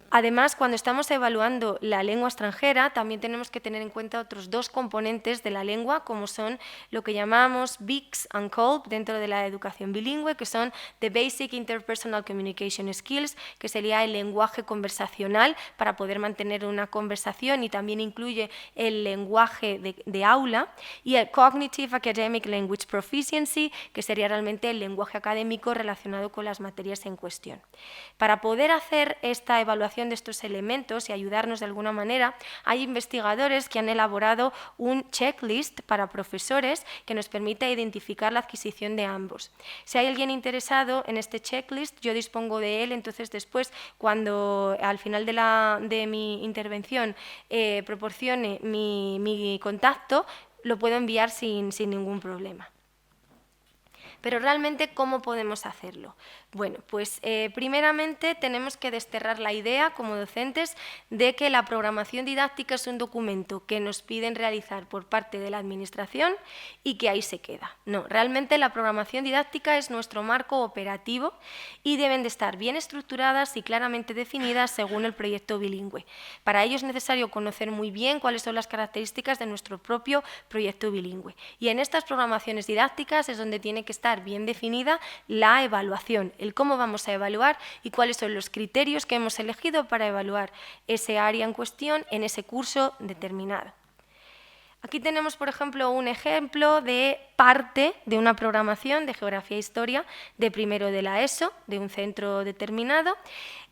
Además, cuando estamos evaluando la lengua extranjera, también tenemos que tener en cuenta otros dos componentes de la lengua, como son lo que llamamos BICS and COLB dentro de la educación bilingüe, que son The Basic Interpersonal Communication Skills, que sería el lenguaje conversacional para poder mantener una conversación, y también incluye el lenguaje de aula, y el Cognitive Academic Language Proficiency, que sería realmente el lenguaje académico relacionado con las materias en cuestión. Para poder hacer esta evaluación de estos elementos y ayudarnos de alguna manera, hay investigadores que han elaborado un checklist para profesores que nos permite identificar la adquisición de ambos. Si hay alguien interesado en este checklist, yo dispongo de él, entonces después, cuando al final de mi intervención proporcione mi contacto, lo puedo enviar sin ningún problema. Pero realmente, ¿cómo podemos hacerlo? Bueno, pues primeramente tenemos que desterrar la idea como docentes de que la programación didáctica es un documento que nos piden realizar por parte de la administración y que ahí se queda. No, realmente la programación didáctica es nuestro marco operativo y deben de estar bien estructuradas y claramente definidas según el proyecto bilingüe. Para ello es necesario conocer muy bien cuáles son las características de nuestro propio proyecto bilingüe. Y en estas programaciones didácticas es donde tiene que estar bien definida la evaluación, el cómo vamos a evaluar y cuáles son los criterios que hemos elegido para evaluar ese área en cuestión en ese curso determinado. Aquí tenemos, por ejemplo, un ejemplo de parte de una programación de Geografía e Historia de primero de la ESO, de un centro determinado.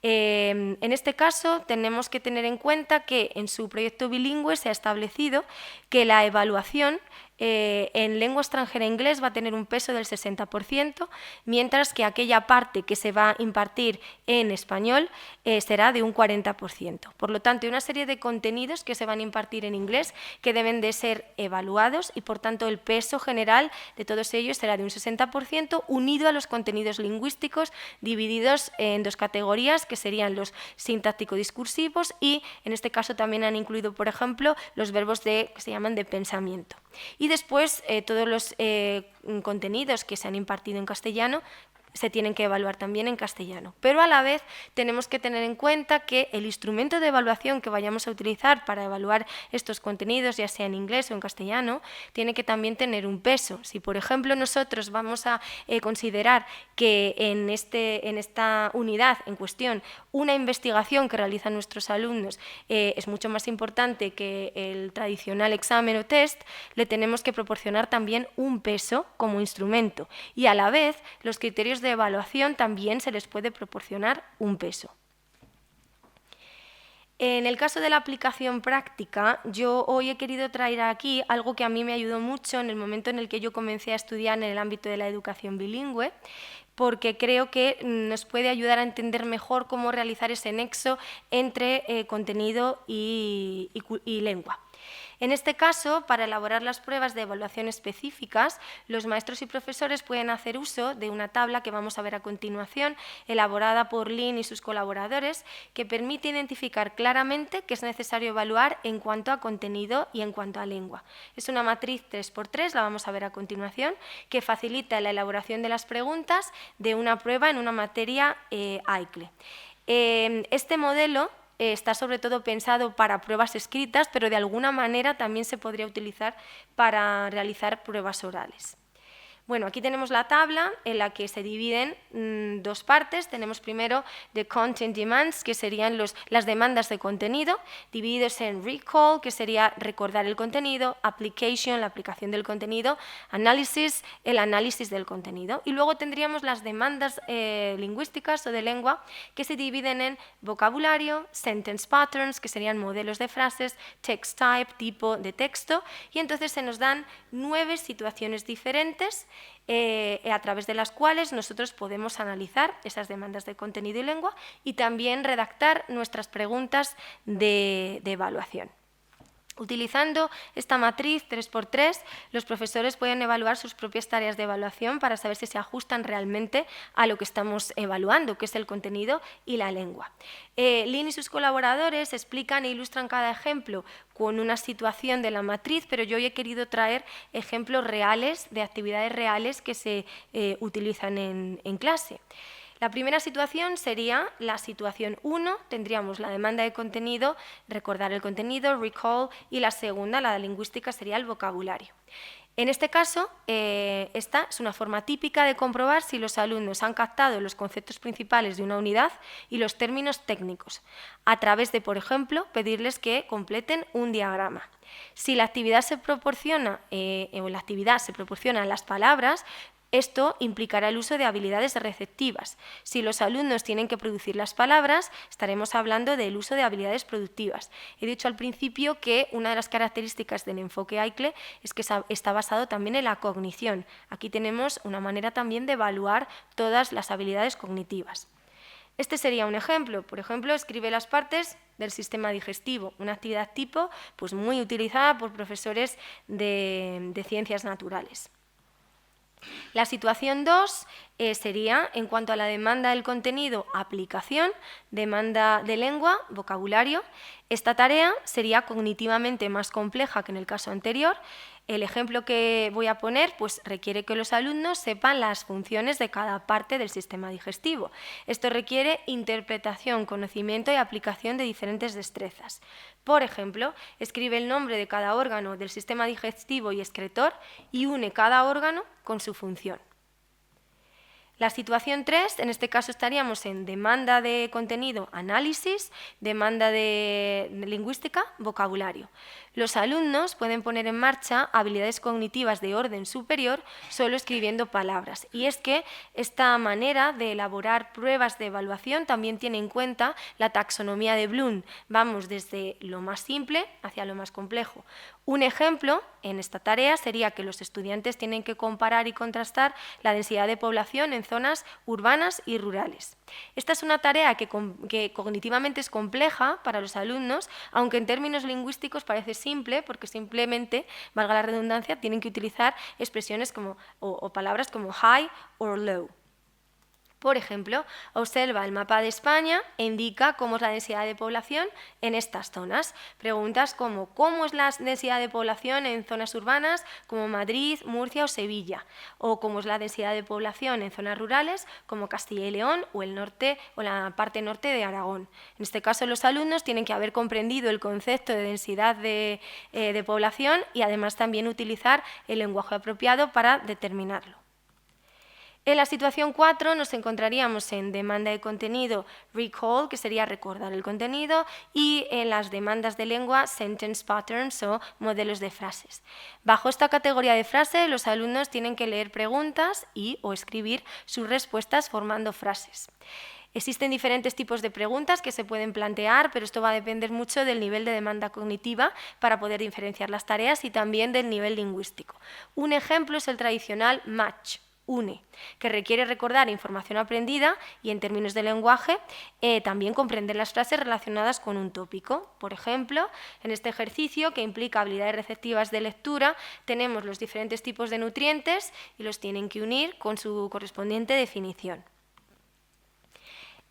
En este caso, tenemos que tener en cuenta que en su proyecto bilingüe se ha establecido que la evaluación en lengua extranjera inglés va a tener un peso del 60%, mientras que aquella parte que se va a impartir en español será de un 40%. Por lo tanto, hay una serie de contenidos que se van a impartir en inglés que deben de ser evaluados y, por tanto, el peso general de todos ellos será de un 60%, unido a los contenidos lingüísticos divididos en dos categorías, que serían los sintáctico-discursivos y, en este caso, también han incluido, por ejemplo, los verbos que se llaman de pensamiento. Y después todos los contenidos que se han impartido en castellano se tienen que evaluar también en castellano. Pero a la vez tenemos que tener en cuenta que el instrumento de evaluación que vayamos a utilizar para evaluar estos contenidos, ya sea en inglés o en castellano, tiene que también tener un peso. Si, por ejemplo, nosotros vamos a considerar que en esta unidad en cuestión una investigación que realizan nuestros alumnos es mucho más importante que el tradicional examen o test, le tenemos que proporcionar también un peso como instrumento, y a la vez los criterios de evaluación también se les puede proporcionar un peso. En el caso de la aplicación práctica, yo hoy he querido traer aquí algo que a mí me ayudó mucho en el momento en el que yo comencé a estudiar en el ámbito de la educación bilingüe, porque creo que nos puede ayudar a entender mejor cómo realizar ese nexo entre contenido y lengua. En este caso, para elaborar las pruebas de evaluación específicas, los maestros y profesores pueden hacer uso de una tabla que vamos a ver a continuación, elaborada por Lynn y sus colaboradores, que permite identificar claramente qué es necesario evaluar en cuanto a contenido y en cuanto a lengua. Es una matriz 3×3, la vamos a ver a continuación, que facilita la elaboración de las preguntas de una prueba en una materia AICLE. Este modelo está sobre todo pensado para pruebas escritas, pero de alguna manera también se podría utilizar para realizar pruebas orales. Bueno, aquí tenemos la tabla en la que se dividen dos partes. Tenemos primero the content demands, que serían las demandas de contenido, divididos en recall, que sería recordar el contenido, application, la aplicación del contenido, analysis, el análisis del contenido. Y luego tendríamos las demandas lingüísticas o de lengua, que se dividen en vocabulario, sentence patterns, que serían modelos de frases, text type, tipo de texto, y entonces se nos dan 9 situaciones diferentes a través de las cuales nosotros podemos analizar esas demandas de contenido y lengua y también redactar nuestras preguntas de evaluación. Utilizando esta matriz 3×3, los profesores pueden evaluar sus propias tareas de evaluación para saber si se ajustan realmente a lo que estamos evaluando, que es el contenido y la lengua. Lynn y sus colaboradores explican e ilustran cada ejemplo con una situación de la matriz, pero yo hoy he querido traer ejemplos reales, de actividades reales que se utilizan en clase. La primera situación sería la situación 1, tendríamos la demanda de contenido, recordar el contenido, recall, y la segunda, la lingüística, sería el vocabulario. En este caso, esta es una forma típica de comprobar si los alumnos han captado los conceptos principales de una unidad y los términos técnicos, a través de, por ejemplo, pedirles que completen un diagrama. Si la actividad se proporciona, las palabras, esto implicará el uso de habilidades receptivas. Si los alumnos tienen que producir las palabras, estaremos hablando del uso de habilidades productivas. He dicho al principio que una de las características del enfoque AICLE es que está basado también en la cognición. Aquí tenemos una manera también de evaluar todas las habilidades cognitivas. Este sería un ejemplo. Por ejemplo, escribe las partes del sistema digestivo, una actividad tipo pues muy utilizada por profesores de ciencias naturales. La situación 2 sería, en cuanto a la demanda del contenido, aplicación, demanda de lengua, vocabulario. Esta tarea sería cognitivamente más compleja que en el caso anterior. El ejemplo que voy a poner pues, requiere que los alumnos sepan las funciones de cada parte del sistema digestivo. Esto requiere interpretación, conocimiento y aplicación de diferentes destrezas. Por ejemplo, escribe el nombre de cada órgano del sistema digestivo y excretor y une cada órgano con su función. La situación 3, en este caso estaríamos en demanda de contenido, análisis, demanda de lingüística, vocabulario. Los alumnos pueden poner en marcha habilidades cognitivas de orden superior solo escribiendo palabras. Y es que esta manera de elaborar pruebas de evaluación también tiene en cuenta la taxonomía de Bloom. Vamos desde lo más simple hacia lo más complejo. Un ejemplo en esta tarea sería que los estudiantes tienen que comparar y contrastar la densidad de población en zonas urbanas y rurales. Esta es una tarea que cognitivamente es compleja para los alumnos, aunque en términos lingüísticos parece simple, porque simplemente, valga la redundancia, tienen que utilizar expresiones como, o palabras como high o low. Por ejemplo, observa el mapa de España e indica cómo es la densidad de población en estas zonas. Preguntas como ¿cómo es la densidad de población en zonas urbanas como Madrid, Murcia o Sevilla? O ¿cómo es la densidad de población en zonas rurales como Castilla y León o el norte o la parte norte de Aragón? En este caso, los alumnos tienen que haber comprendido el concepto de densidad de población y además también utilizar el lenguaje apropiado para determinarlo. En la situación 4 nos encontraríamos en demanda de contenido, recall, que sería recordar el contenido, y en las demandas de lengua, sentence patterns o modelos de frases. Bajo esta categoría de frase, los alumnos tienen que leer preguntas o escribir sus respuestas formando frases. Existen diferentes tipos de preguntas que se pueden plantear, pero esto va a depender mucho del nivel de demanda cognitiva para poder diferenciar las tareas y también del nivel lingüístico. Un ejemplo es el tradicional match. une, que requiere recordar información aprendida y en términos de lenguaje también comprender las frases relacionadas con un tópico. Por ejemplo, en este ejercicio que implica habilidades receptivas de lectura, tenemos los diferentes tipos de nutrientes y los tienen que unir con su correspondiente definición.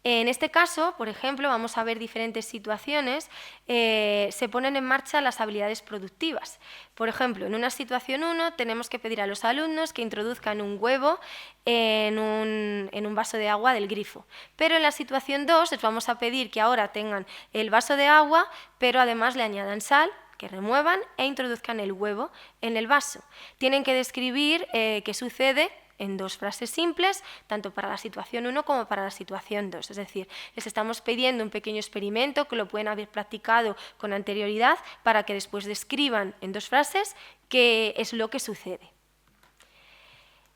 En este caso, por ejemplo, vamos a ver diferentes situaciones, se ponen en marcha las habilidades productivas. Por ejemplo, en una situación 1 tenemos que pedir a los alumnos que introduzcan un huevo en un vaso de agua del grifo. Pero en la situación 2 les vamos a pedir que ahora tengan el vaso de agua, pero además le añadan sal, que remuevan e introduzcan el huevo en el vaso. Tienen que describir qué sucede en 2 frases simples, tanto para la situación 1 como para la situación 2. Es decir, les estamos pidiendo un pequeño experimento que lo pueden haber practicado con anterioridad para que después describan en 2 frases qué es lo que sucede.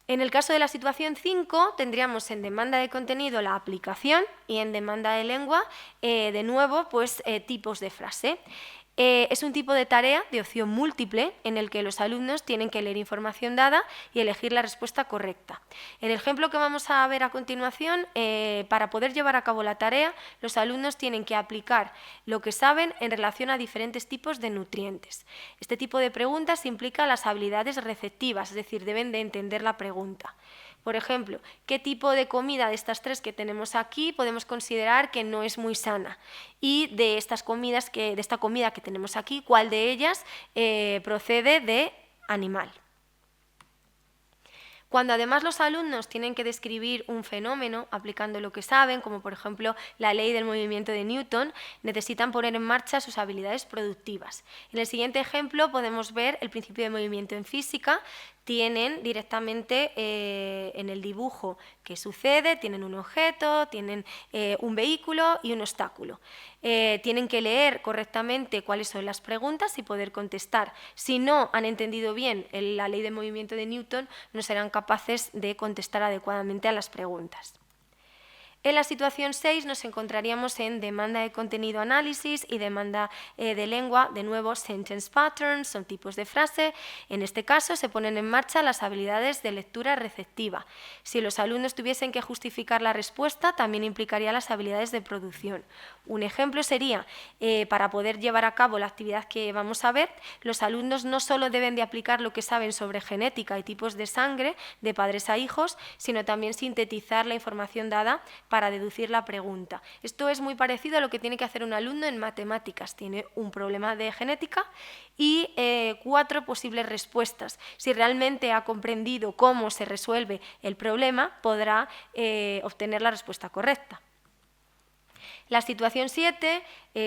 En el caso de la situación 5 tendríamos en demanda de contenido la aplicación y en demanda de lengua, de nuevo, pues, tipos de frase. Es un tipo de tarea de opción múltiple en el que los alumnos tienen que leer información dada y elegir la respuesta correcta. En el ejemplo que vamos a ver a continuación, para poder llevar a cabo la tarea, los alumnos tienen que aplicar lo que saben en relación a diferentes tipos de nutrientes. Este tipo de preguntas implica las habilidades receptivas, es decir, deben de entender la pregunta. Por ejemplo, ¿qué tipo de comida de estas 3 que tenemos aquí podemos considerar que no es muy sana? Y de esta comida que tenemos aquí, ¿cuál de ellas procede de animal? Cuando además los alumnos tienen que describir un fenómeno aplicando lo que saben, como por ejemplo la ley del movimiento de Newton, necesitan poner en marcha sus habilidades productivas. En el siguiente ejemplo podemos ver el principio de movimiento en física. Tienen directamente en el dibujo qué sucede, tienen un objeto, tienen un vehículo y un obstáculo. Tienen que leer correctamente cuáles son las preguntas y poder contestar. Si no han entendido bien la ley de movimiento de Newton, no serán capaces de contestar adecuadamente a las preguntas. En la situación 6 nos encontraríamos en demanda de contenido análisis y demanda de lengua, de nuevo sentence patterns, son tipos de frase. En este caso se ponen en marcha las habilidades de lectura receptiva. Si los alumnos tuviesen que justificar la respuesta, también implicaría las habilidades de producción. Un ejemplo sería, para poder llevar a cabo la actividad que vamos a ver, los alumnos no solo deben de aplicar lo que saben sobre genética y tipos de sangre de padres a hijos, sino también sintetizar la información dada para deducir la pregunta. Esto es muy parecido a lo que tiene que hacer un alumno en matemáticas. Tiene un problema de genética y 4 posibles respuestas. Si realmente ha comprendido cómo se resuelve el problema, podrá obtener la respuesta correcta. La situación 7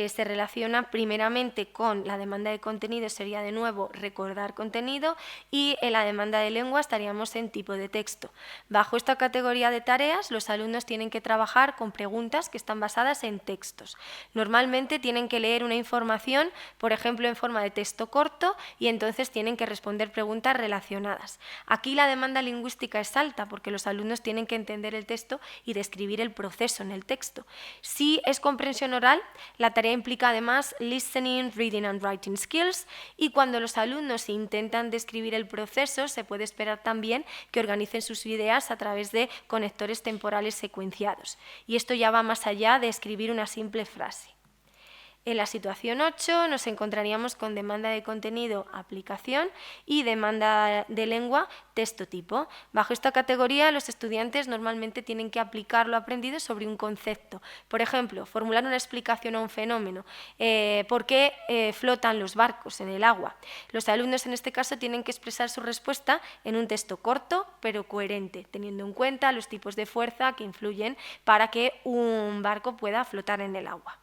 se relaciona primeramente con la demanda de contenido, sería de nuevo recordar contenido, y en la demanda de lengua estaríamos en tipo de texto. Bajo esta categoría de tareas, los alumnos tienen que trabajar con preguntas que están basadas en textos. Normalmente tienen que leer una información, por ejemplo, en forma de texto corto, y entonces tienen que responder preguntas relacionadas. Aquí la demanda lingüística es alta porque los alumnos tienen que entender el texto y describir el proceso en el texto. Si es comprensión oral, la tarea implica además listening, reading and writing skills, y cuando los alumnos intentan describir el proceso se puede esperar también que organicen sus ideas a través de conectores temporales secuenciados. Y esto ya va más allá de escribir una simple frase. En la situación 8 nos encontraríamos con demanda de contenido, aplicación, y demanda de lengua, texto tipo. Bajo esta categoría, los estudiantes normalmente tienen que aplicar lo aprendido sobre un concepto. Por ejemplo, formular una explicación a un fenómeno. ¿Por qué flotan los barcos en el agua? Los alumnos en este caso tienen que expresar su respuesta en un texto corto pero coherente, teniendo en cuenta los tipos de fuerza que influyen para que un barco pueda flotar en el agua.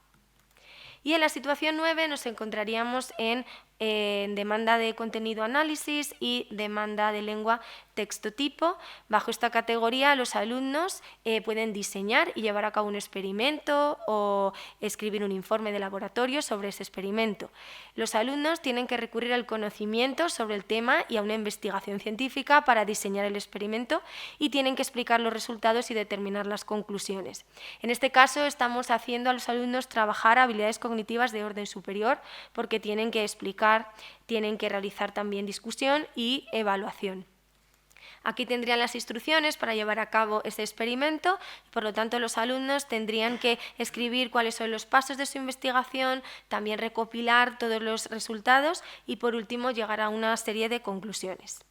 Y en la situación 9 nos encontraríamos en demanda de contenido análisis y demanda de lengua texto tipo. Bajo esta categoría los alumnos pueden diseñar y llevar a cabo un experimento o escribir un informe de laboratorio sobre ese experimento. Los alumnos tienen que recurrir al conocimiento sobre el tema y a una investigación científica para diseñar el experimento y tienen que explicar los resultados y determinar las conclusiones. En este caso estamos haciendo a los alumnos trabajar habilidades cognitivas de orden superior porque tienen que explicar, tienen que realizar también discusión y evaluación. Aquí tendrían las instrucciones para llevar a cabo ese experimento, por lo tanto los alumnos tendrían que escribir cuáles son los pasos de su investigación, también recopilar todos los resultados y por último llegar a una serie de conclusiones.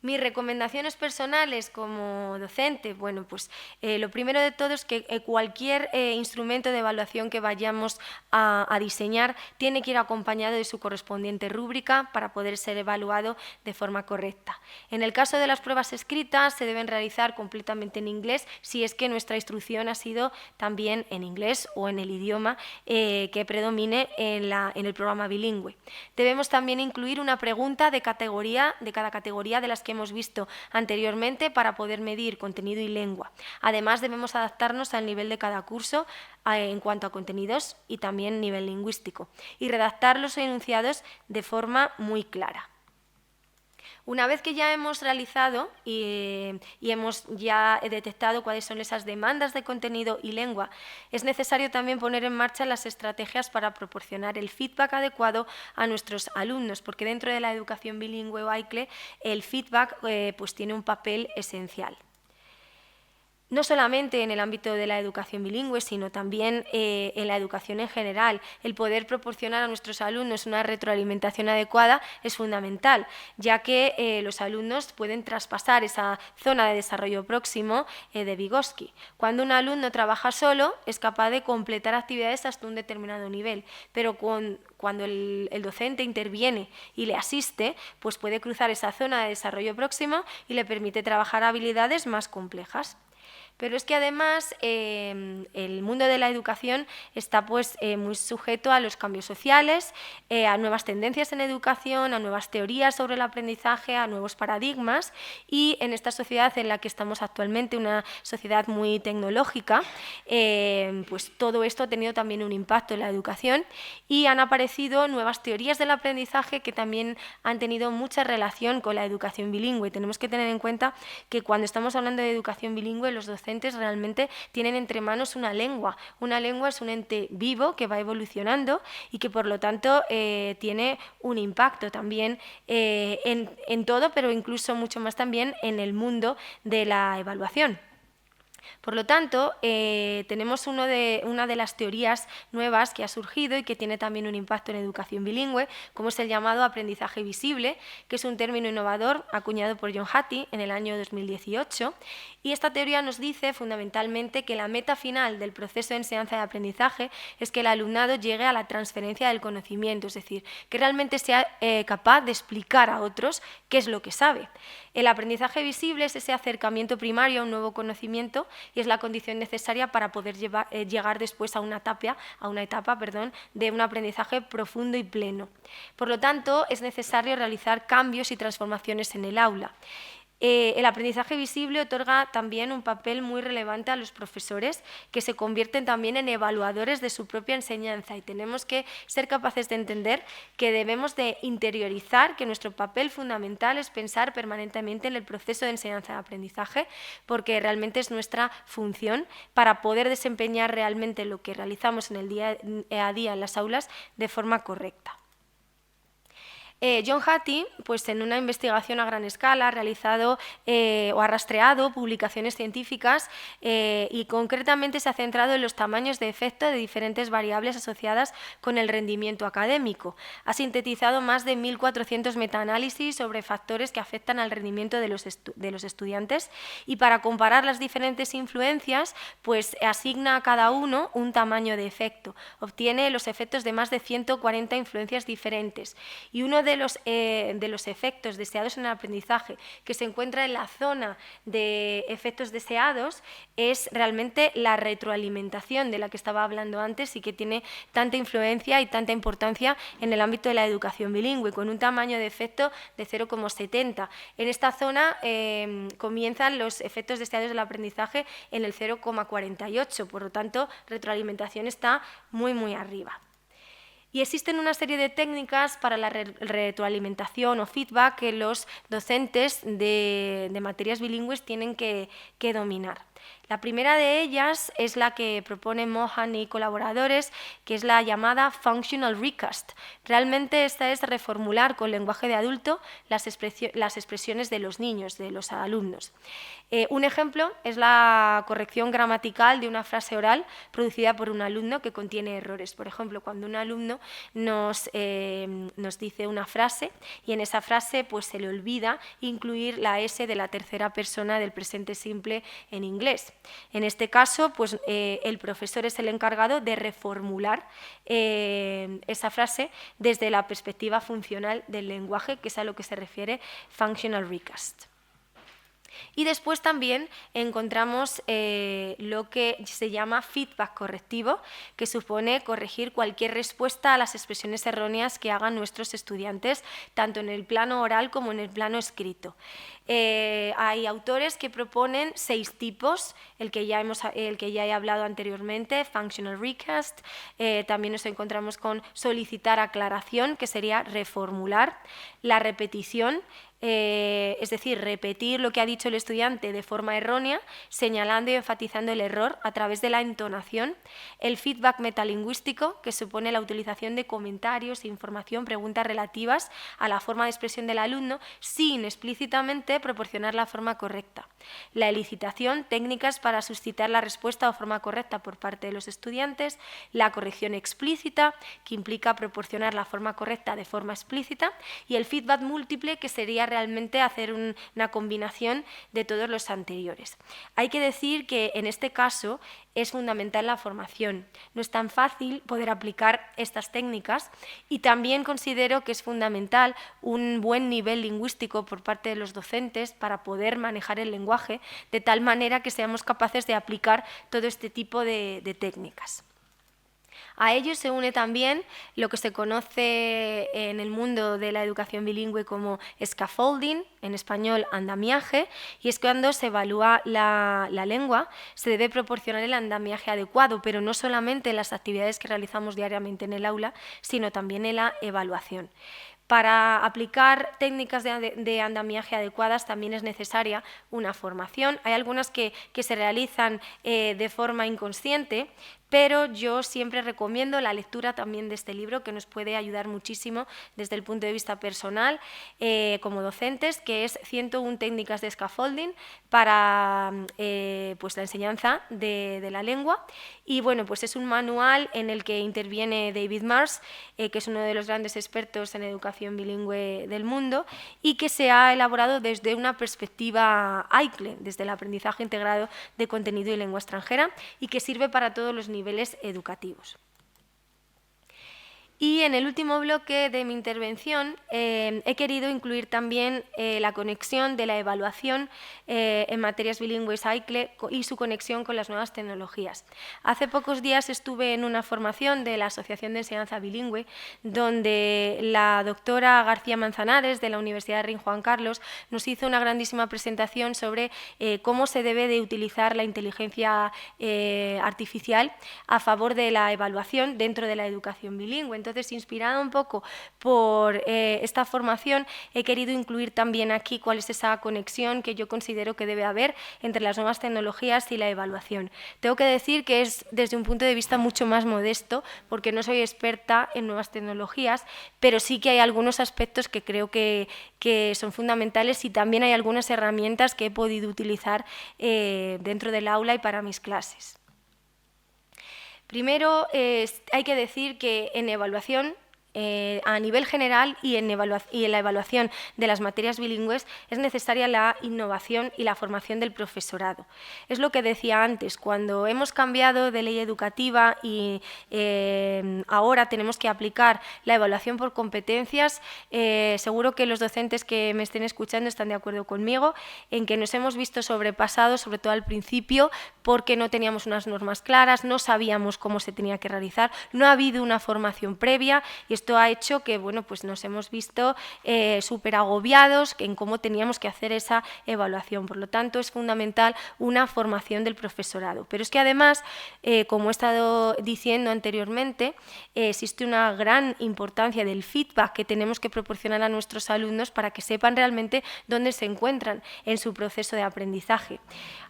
Mis recomendaciones personales como docente, bueno, pues lo primero de todo es que cualquier instrumento de evaluación que vayamos a diseñar tiene que ir acompañado de su correspondiente rúbrica para poder ser evaluado de forma correcta. En el caso de las pruebas escritas se deben realizar completamente en inglés si es que nuestra instrucción ha sido también en inglés o en el idioma que predomine en el programa bilingüe. Debemos también incluir una pregunta de cada categoría de las que hemos visto anteriormente para poder medir contenido y lengua. Además, debemos adaptarnos al nivel de cada curso en cuanto a contenidos y también nivel lingüístico y redactar los enunciados de forma muy clara. Una vez que ya hemos realizado y hemos ya detectado cuáles son esas demandas de contenido y lengua, es necesario también poner en marcha las estrategias para proporcionar el feedback adecuado a nuestros alumnos, porque dentro de la educación bilingüe o AICLE el feedback pues tiene un papel esencial. No solamente en el ámbito de la educación bilingüe, sino también en la educación en general. El poder proporcionar a nuestros alumnos una retroalimentación adecuada es fundamental, ya que los alumnos pueden traspasar esa zona de desarrollo próximo de Vygotsky. Cuando un alumno trabaja solo, es capaz de completar actividades hasta un determinado nivel, pero cuando el docente interviene y le asiste, pues puede cruzar esa zona de desarrollo próximo y le permite trabajar habilidades más complejas. Pero es que además el mundo de la educación está pues, muy sujeto a los cambios sociales, a nuevas tendencias en educación, a nuevas teorías sobre el aprendizaje, a nuevos paradigmas y en esta sociedad en la que estamos actualmente, una sociedad muy tecnológica, pues todo esto ha tenido también un impacto en la educación y han aparecido nuevas teorías del aprendizaje que también han tenido mucha relación con la educación bilingüe. Tenemos que tener en cuenta que cuando estamos hablando de educación bilingüe, los docentes realmente tienen entre manos una lengua. Una lengua es un ente vivo que va evolucionando y que por lo tanto tiene un impacto también en todo, pero incluso mucho más también en el mundo de la evaluación. Por lo tanto, tenemos una de las teorías nuevas que ha surgido y que tiene también un impacto en educación bilingüe, como es el llamado aprendizaje visible, que es un término innovador acuñado por John Hattie en el año 2018. Y esta teoría nos dice fundamentalmente que la meta final del proceso de enseñanza y aprendizaje es que el alumnado llegue a la transferencia del conocimiento, es decir, que realmente sea capaz de explicar a otros qué es lo que sabe. El aprendizaje visible es ese acercamiento primario a un nuevo conocimiento y es la condición necesaria para poder llegar después a una etapa de un aprendizaje profundo y pleno. Por lo tanto, es necesario realizar cambios y transformaciones en el aula. El aprendizaje visible otorga también un papel muy relevante a los profesores que se convierten también en evaluadores de su propia enseñanza y tenemos que ser capaces de entender que debemos de interiorizar que nuestro papel fundamental es pensar permanentemente en el proceso de enseñanza y aprendizaje porque realmente es nuestra función para poder desempeñar realmente lo que realizamos en el día a día en las aulas de forma correcta. John Hattie, pues en una investigación a gran escala, ha realizado o ha rastreado publicaciones científicas y concretamente se ha centrado en los tamaños de efecto de diferentes variables asociadas con el rendimiento académico. Ha sintetizado más de 1.400 metaanálisis sobre factores que afectan al rendimiento de los estudiantes y para comparar las diferentes influencias, pues asigna a cada uno un tamaño de efecto. Obtiene los efectos de más de 140 influencias diferentes y uno de los efectos deseados en el aprendizaje que se encuentra en la zona de efectos deseados es realmente la retroalimentación de la que estaba hablando antes y que tiene tanta influencia y tanta importancia en el ámbito de la educación bilingüe, con un tamaño de efecto de 0,70. En esta zona comienzan los efectos deseados del aprendizaje en el 0,48, por lo tanto, retroalimentación está muy, muy arriba. Y existen una serie de técnicas para la retroalimentación o feedback que los docentes de materias bilingües tienen que dominar. La primera de ellas es la que propone Mohan y colaboradores, que es la llamada Functional Recast. Realmente esta es reformular con lenguaje de adulto las expresiones de los niños, de los alumnos. Un ejemplo es la corrección gramatical de una frase oral producida por un alumno que contiene errores. Por ejemplo, cuando un alumno nos dice una frase y en esa frase pues, se le olvida incluir la S de la tercera persona del presente simple en inglés. En este caso, pues, el profesor es el encargado de reformular esa frase desde la perspectiva funcional del lenguaje, que es a lo que se refiere Functional Recast. Y después también encontramos lo que se llama feedback correctivo, que supone corregir cualquier respuesta a las expresiones erróneas que hagan nuestros estudiantes, tanto en el plano oral como en el plano escrito. Hay autores que proponen 6 tipos, el que ya he hablado anteriormente, Functional Recast. También nos encontramos con solicitar aclaración, que sería reformular, la repetición, es decir, repetir lo que ha dicho el estudiante de forma errónea, señalando y enfatizando el error a través de la entonación, el feedback metalingüístico, que supone la utilización de comentarios, información, preguntas relativas a la forma de expresión del alumno, sin explícitamente proporcionar la forma correcta, la elicitación, técnicas para suscitar la respuesta o forma correcta por parte de los estudiantes, la corrección explícita, que implica proporcionar la forma correcta de forma explícita, y el feedback múltiple, que sería realmente hacer una combinación de todos los anteriores. Hay que decir que en este caso es fundamental la formación. No es tan fácil poder aplicar estas técnicas y también considero que es fundamental un buen nivel lingüístico por parte de los docentes para poder manejar el lenguaje de tal manera que seamos capaces de aplicar todo este tipo de técnicas. A ello se une también lo que se conoce en el mundo de la educación bilingüe como scaffolding, en español andamiaje, y es cuando se evalúa la lengua, se debe proporcionar el andamiaje adecuado, pero no solamente en las actividades que realizamos diariamente en el aula, sino también en la evaluación. Para aplicar técnicas de andamiaje adecuadas también es necesaria una formación. Hay algunas que se realizan de forma inconsciente, pero yo siempre recomiendo la lectura también de este libro, que nos puede ayudar muchísimo desde el punto de vista personal como docentes, que es 101 técnicas de scaffolding para pues la enseñanza de la lengua. Y bueno, pues es un manual en el que interviene David Marsh, que es uno de los grandes expertos en educación bilingüe del mundo, y que se ha elaborado desde una perspectiva AICLE, desde el aprendizaje integrado de contenido y lengua extranjera, y que sirve para todos los niveles educativos. Y en el último bloque de mi intervención he querido incluir también la conexión de la evaluación en materias bilingües AICLE y su conexión con las nuevas tecnologías. Hace pocos días estuve en una formación de la Asociación de Enseñanza Bilingüe, donde la doctora García Manzanares de la Universidad Rey Juan Carlos nos hizo una grandísima presentación sobre cómo se debe de utilizar la inteligencia artificial a favor de la evaluación dentro de la educación bilingüe. Entonces, inspirada un poco por esta formación, he querido incluir también aquí cuál es esa conexión que yo considero que debe haber entre las nuevas tecnologías y la evaluación. Tengo que decir que es desde un punto de vista mucho más modesto, porque no soy experta en nuevas tecnologías, pero sí que hay algunos aspectos que creo que son fundamentales, y también hay algunas herramientas que he podido utilizar dentro del aula y para mis clases. Primero, hay que decir que en evaluación, a nivel general y en la evaluación de las materias bilingües, es necesaria la innovación y la formación del profesorado. Es lo que decía antes, cuando hemos cambiado de ley educativa y ahora tenemos que aplicar la evaluación por competencias, seguro que los docentes que me estén escuchando están de acuerdo conmigo en que nos hemos visto sobrepasados, sobre todo al principio, porque no teníamos unas normas claras, no sabíamos cómo se tenía que realizar, no ha habido una formación previa, y esto ha hecho que bueno, pues nos hemos visto súper agobiados en cómo teníamos que hacer esa evaluación. Por lo tanto, es fundamental una formación del profesorado. Pero es que además, como he estado diciendo anteriormente, existe una gran importancia del feedback que tenemos que proporcionar a nuestros alumnos para que sepan realmente dónde se encuentran en su proceso de aprendizaje.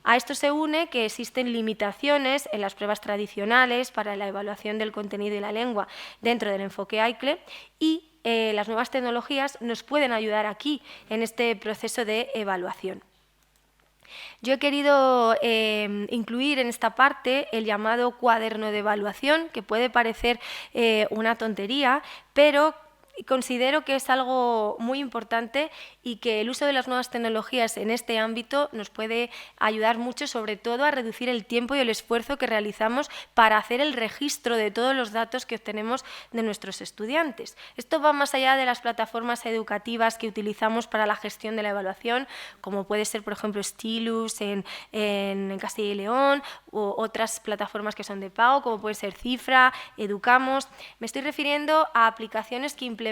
A esto se une que existen limitaciones en las pruebas tradicionales para la evaluación del contenido y la lengua dentro del enfoque AICLE y las nuevas tecnologías nos pueden ayudar aquí en este proceso de evaluación. Yo he querido incluir en esta parte el llamado cuaderno de evaluación, que puede parecer una tontería, pero considero que es algo muy importante y que el uso de las nuevas tecnologías en este ámbito nos puede ayudar mucho, sobre todo a reducir el tiempo y el esfuerzo que realizamos para hacer el registro de todos los datos que obtenemos de nuestros estudiantes. Esto va más allá de las plataformas educativas que utilizamos para la gestión de la evaluación, como puede ser, por ejemplo, Stylus en Castilla y León, o otras plataformas que son de pago, como puede ser Cifra, Educamos. Me estoy refiriendo a aplicaciones que implementan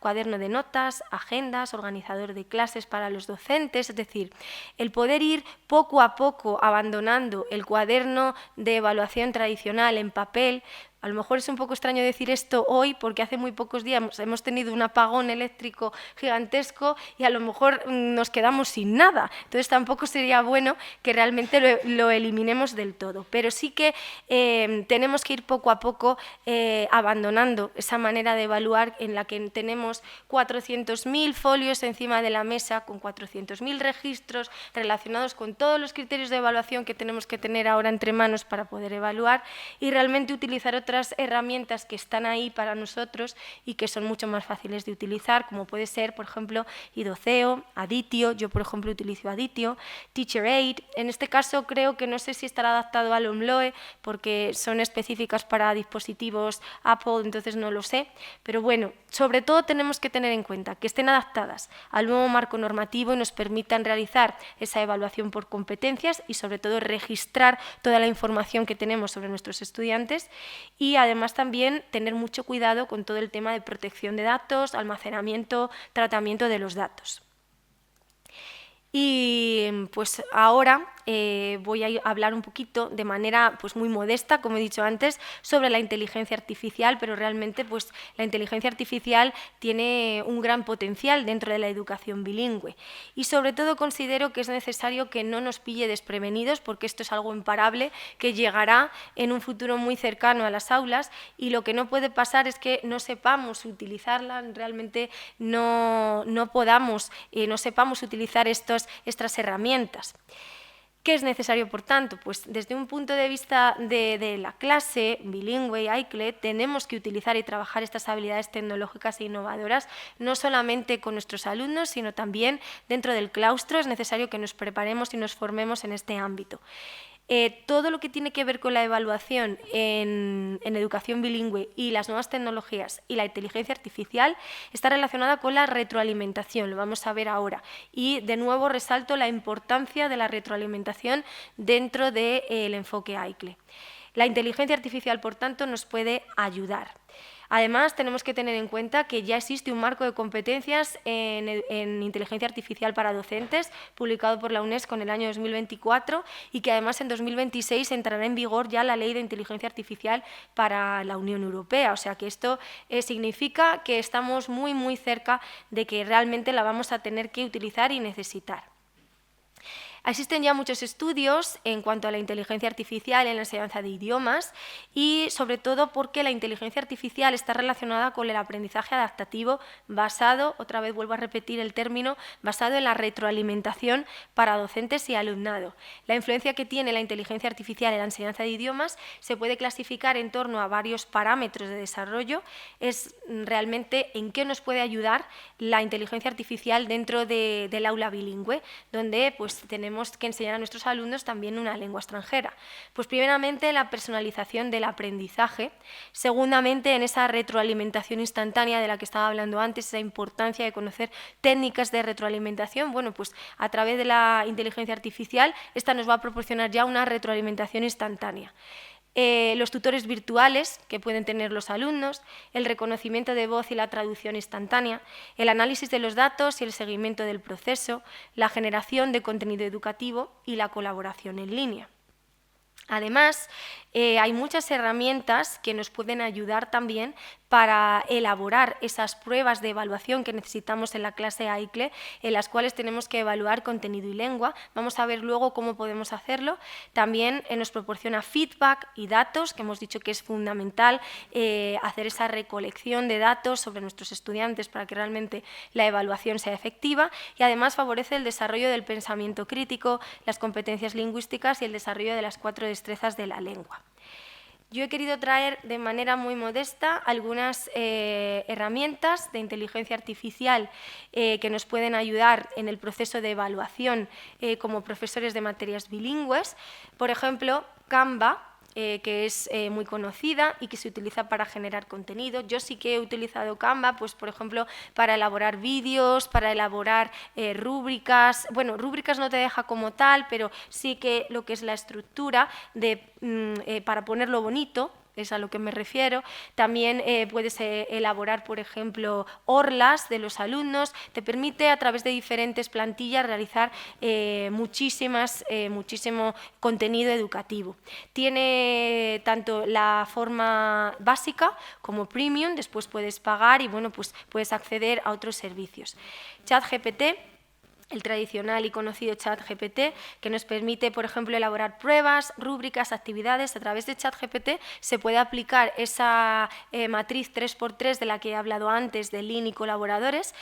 cuaderno de notas, agendas, organizador de clases para los docentes, es decir, el poder ir poco a poco abandonando el cuaderno de evaluación tradicional en papel. A lo mejor es un poco extraño decir esto hoy porque hace muy pocos días hemos tenido un apagón eléctrico gigantesco y a lo mejor nos quedamos sin nada. Entonces tampoco sería bueno que realmente lo eliminemos del todo. Pero sí que tenemos que ir poco a poco abandonando esa manera de evaluar en la que tenemos 400.000 folios encima de la mesa con 400.000 registros relacionados con todos los criterios de evaluación que tenemos que tener ahora entre manos para poder evaluar y realmente utilizar otras herramientas que están ahí para nosotros y que son mucho más fáciles de utilizar, como puede ser, por ejemplo, Idoceo, Aditio. Yo, por ejemplo, utilizo Aditio, TeacherAid. En este caso creo que no sé si estará adaptado al OMLOE porque son específicas para dispositivos Apple, entonces no lo sé. Pero bueno, sobre todo tenemos que tener en cuenta que estén adaptadas al nuevo marco normativo y nos permitan realizar esa evaluación por competencias y sobre todo registrar toda la información que tenemos sobre nuestros estudiantes y además también tener mucho cuidado con todo el tema de protección de datos, almacenamiento, tratamiento de los datos. Y pues ahora voy a hablar un poquito de manera pues muy modesta, como he dicho antes, sobre la inteligencia artificial, pero realmente pues la inteligencia artificial tiene un gran potencial dentro de la educación bilingüe y sobre todo considero que es necesario que no nos pille desprevenidos porque esto es algo imparable que llegará en un futuro muy cercano a las aulas y lo que no puede pasar es que no sepamos utilizarla, realmente no sepamos utilizar estas herramientas. ¿Qué es necesario, por tanto? Pues desde un punto de vista de la clase bilingüe y AICLE tenemos que utilizar y trabajar estas habilidades tecnológicas e innovadoras no solamente con nuestros alumnos, sino también dentro del claustro. Es necesario que nos preparemos y nos formemos en este ámbito. Todo lo que tiene que ver con la evaluación en educación bilingüe y las nuevas tecnologías y la inteligencia artificial está relacionada con la retroalimentación, lo vamos a ver ahora. Y de nuevo resalto la importancia de la retroalimentación dentro del enfoque AICLE. La inteligencia artificial, por tanto, nos puede ayudar. Además, tenemos que tener en cuenta que ya existe un marco de competencias en inteligencia artificial para docentes, publicado por la UNESCO en el año 2024, y que además en 2026 entrará en vigor ya la Ley de Inteligencia Artificial para la Unión Europea. O sea que esto significa que estamos muy, muy cerca de que realmente la vamos a tener que utilizar y necesitar. Existen ya muchos estudios en cuanto a la inteligencia artificial en la enseñanza de idiomas y sobre todo porque la inteligencia artificial está relacionada con el aprendizaje adaptativo basado, otra vez vuelvo a repetir el término, basado en la retroalimentación para docentes y alumnado. La influencia que tiene la inteligencia artificial en la enseñanza de idiomas se puede clasificar en torno a varios parámetros de desarrollo. Es realmente en qué nos puede ayudar la inteligencia artificial dentro del aula bilingüe, donde pues tenemos que enseñar a nuestros alumnos también una lengua extranjera. Pues primeramente la personalización del aprendizaje, segundamente en esa retroalimentación instantánea de la que estaba hablando antes, esa importancia de conocer técnicas de retroalimentación, bueno, pues a través de la inteligencia artificial esta nos va a proporcionar ya una retroalimentación instantánea. Los tutores virtuales que pueden tener los alumnos, el reconocimiento de voz y la traducción instantánea, el análisis de los datos y el seguimiento del proceso, la generación de contenido educativo y la colaboración en línea. Además, hay muchas herramientas que nos pueden ayudar también para elaborar esas pruebas de evaluación que necesitamos en la clase AICLE, en las cuales tenemos que evaluar contenido y lengua. Vamos a ver luego cómo podemos hacerlo. También nos proporciona feedback y datos, que hemos dicho que es fundamental hacer esa recolección de datos sobre nuestros estudiantes para que realmente la evaluación sea efectiva, y además favorece el desarrollo del pensamiento crítico, las competencias lingüísticas y el desarrollo de las 4 destrezas de la lengua. Yo he querido traer de manera muy modesta algunas herramientas de inteligencia artificial que nos pueden ayudar en el proceso de evaluación como profesores de materias bilingües. Por ejemplo, Canva, que es muy conocida y que se utiliza para generar contenido. Yo sí que he utilizado Canva, pues por ejemplo, para elaborar vídeos, para elaborar rúbricas. Bueno, rúbricas no te deja como tal, pero sí que lo que es la estructura para ponerlo bonito, es a lo que me refiero. También puedes elaborar, por ejemplo, orlas de los alumnos. Te permite a través de diferentes plantillas realizar muchísimo contenido educativo. Tiene tanto la forma básica como premium, después puedes pagar y bueno, pues puedes acceder a otros servicios. ChatGPT, el tradicional y conocido ChatGPT, que nos permite, por ejemplo, elaborar pruebas, rúbricas, actividades. A través de ChatGPT se puede aplicar esa matriz 3x3 de la que he hablado antes, de Lean y colaboradores,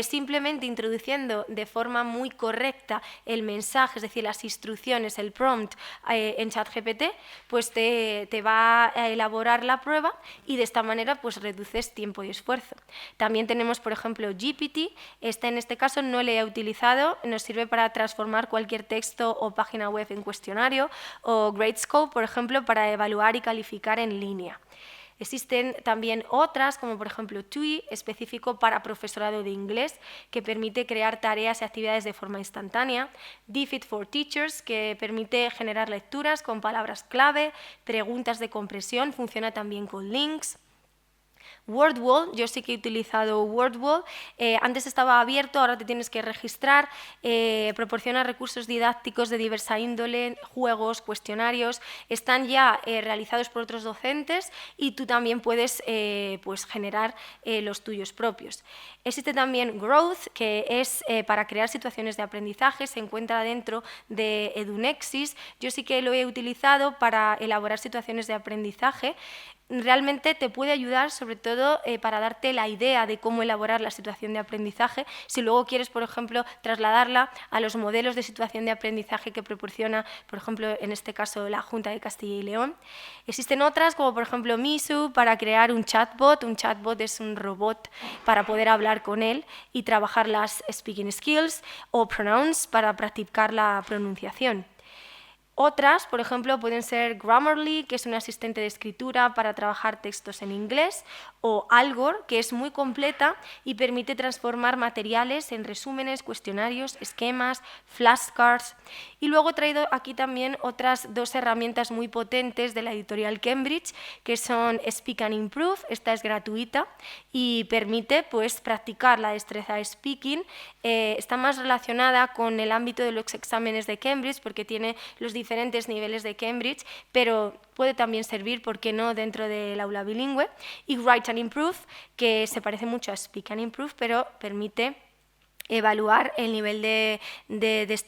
simplemente introduciendo de forma muy correcta el mensaje, es decir, las instrucciones, el prompt en ChatGPT, pues te va a elaborar la prueba y de esta manera pues reduces tiempo y esfuerzo. También tenemos, por ejemplo, GPT. En este caso no le he utilizado, nos sirve para transformar cualquier texto o página web en cuestionario, o Gradescope, por ejemplo, para evaluar y calificar en línea. Existen también otras, como por ejemplo TUI, específico para profesorado de inglés, que permite crear tareas y actividades de forma instantánea. DFID for Teachers, que permite generar lecturas con palabras clave, preguntas de compresión, funciona también con links. WordWall, yo sí que he utilizado WordWall, antes estaba abierto, ahora te tienes que registrar, proporciona recursos didácticos de diversa índole, juegos, cuestionarios, están ya realizados por otros docentes y tú también puedes pues generar los tuyos propios. Existe también Growth, que es para crear situaciones de aprendizaje, se encuentra dentro de Edunexis. Yo sí que lo he utilizado para elaborar situaciones de aprendizaje. Realmente te puede ayudar sobre todo para darte la idea de cómo elaborar la situación de aprendizaje, si luego quieres, por ejemplo, trasladarla a los modelos de situación de aprendizaje que proporciona, por ejemplo, en este caso, la Junta de Castilla y León. Existen otras, como por ejemplo Misu, para crear un chatbot. Un chatbot es un robot para poder hablar con él y trabajar las speaking skills, o Pronouns para practicar la pronunciación. Otras, por ejemplo, pueden ser Grammarly, que es un asistente de escritura para trabajar textos en inglés, o Algor, que es muy completa y permite transformar materiales en resúmenes, cuestionarios, esquemas, flashcards. Y luego he traído aquí también otras dos herramientas muy potentes de la editorial Cambridge, que son Speak and Improve. Esta es gratuita y permite pues practicar la destreza de speaking. Está más relacionada con el ámbito de los exámenes de Cambridge porque tiene los diferentes niveles de Cambridge, pero puede también servir, ¿por qué no?, dentro del aula bilingüe. Y Write and Improve, que se parece mucho a Speak and Improve, pero permite evaluar el nivel de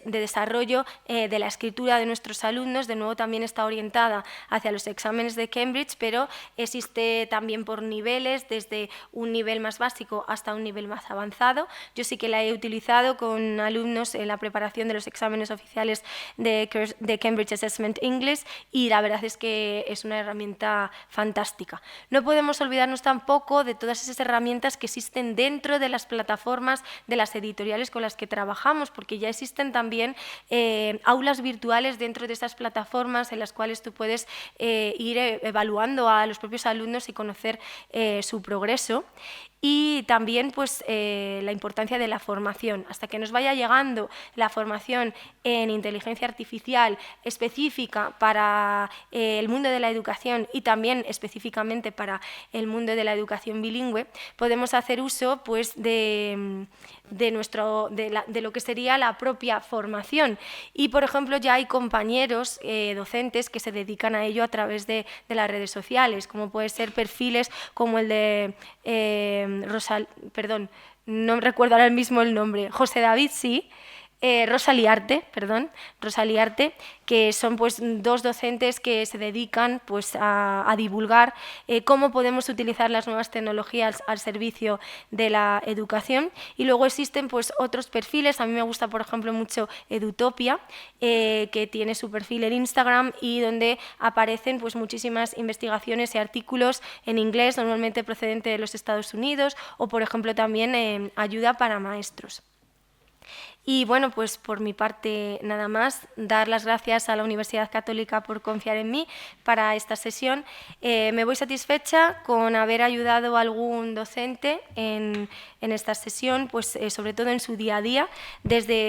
desarrollo de la escritura de nuestros alumnos. De nuevo, también está orientada hacia los exámenes de Cambridge, pero existe también por niveles, desde un nivel más básico hasta un nivel más avanzado. Yo sí que la he utilizado con alumnos en la preparación de los exámenes oficiales de Cambridge Assessment English y la verdad es que es una herramienta fantástica. No podemos olvidarnos tampoco de todas esas herramientas que existen dentro de las plataformas de las editoriales con las que trabajamos, porque ya existen también aulas virtuales dentro de estas plataformas en las cuales tú puedes ir evaluando a los propios alumnos y conocer su progreso. Y también pues, la importancia de la formación. Hasta que nos vaya llegando la formación en inteligencia artificial específica para el mundo de la educación y también específicamente para el mundo de la educación bilingüe, podemos hacer uso pues, de de lo que sería la propia formación. Y, por ejemplo, ya hay compañeros docentes que se dedican a ello a través de las redes sociales, como puede ser perfiles como el de no recuerdo ahora mismo el nombre, José David, sí, Rosa Liarte, que son pues dos docentes que se dedican pues a divulgar cómo podemos utilizar las nuevas tecnologías al servicio de la educación. Y luego existen pues otros perfiles. A mí me gusta, por ejemplo, mucho Edutopia, que tiene su perfil en Instagram y donde aparecen pues muchísimas investigaciones y artículos en inglés, normalmente procedente de los Estados Unidos, o por ejemplo también ayuda para maestros. Y bueno, pues por mi parte nada más, dar las gracias a la Universidad Católica por confiar en mí para esta sesión. Me voy satisfecha con haber ayudado a algún docente en esta sesión, pues sobre todo en su día a día,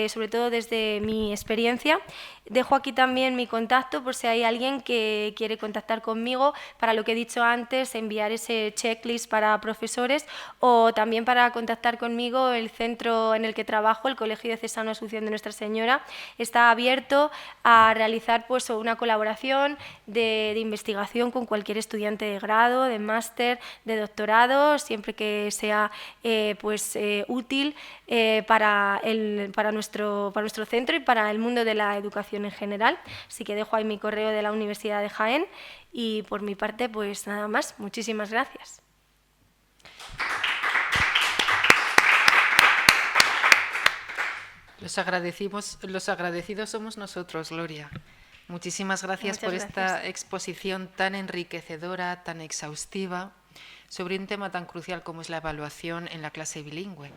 sobre todo desde mi experiencia. Dejo aquí también mi contacto por si hay alguien que quiere contactar conmigo para lo que he dicho antes, enviar ese checklist para profesores, o también para contactar conmigo el centro en el que trabajo, el Colegio Diocesano Asunción de Nuestra Señora, está abierto a realizar pues una colaboración de investigación con cualquier estudiante de grado, de máster, de doctorado, siempre que sea útil para nuestro centro y para el mundo de la educación en general. Así que dejo ahí mi correo de la Universidad de Jaén y por mi parte pues nada más. Muchísimas gracias. Los agradecidos somos nosotros, Gloria. Muchísimas gracias por esta exposición tan enriquecedora, tan exhaustiva, sobre un tema tan crucial como es la evaluación en la clase bilingüe.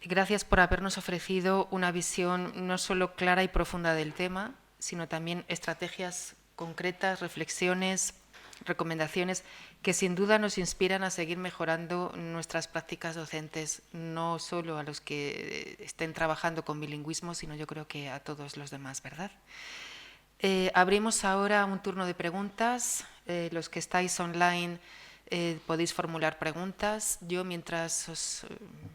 Gracias por habernos ofrecido una visión no solo clara y profunda del tema, sino también estrategias concretas, reflexiones, recomendaciones que sin duda nos inspiran a seguir mejorando nuestras prácticas docentes, no solo a los que estén trabajando con bilingüismo, sino yo creo que a todos los demás, ¿verdad? Abrimos ahora un turno de preguntas. Los que estáis online podéis formular preguntas. Yo, mientras os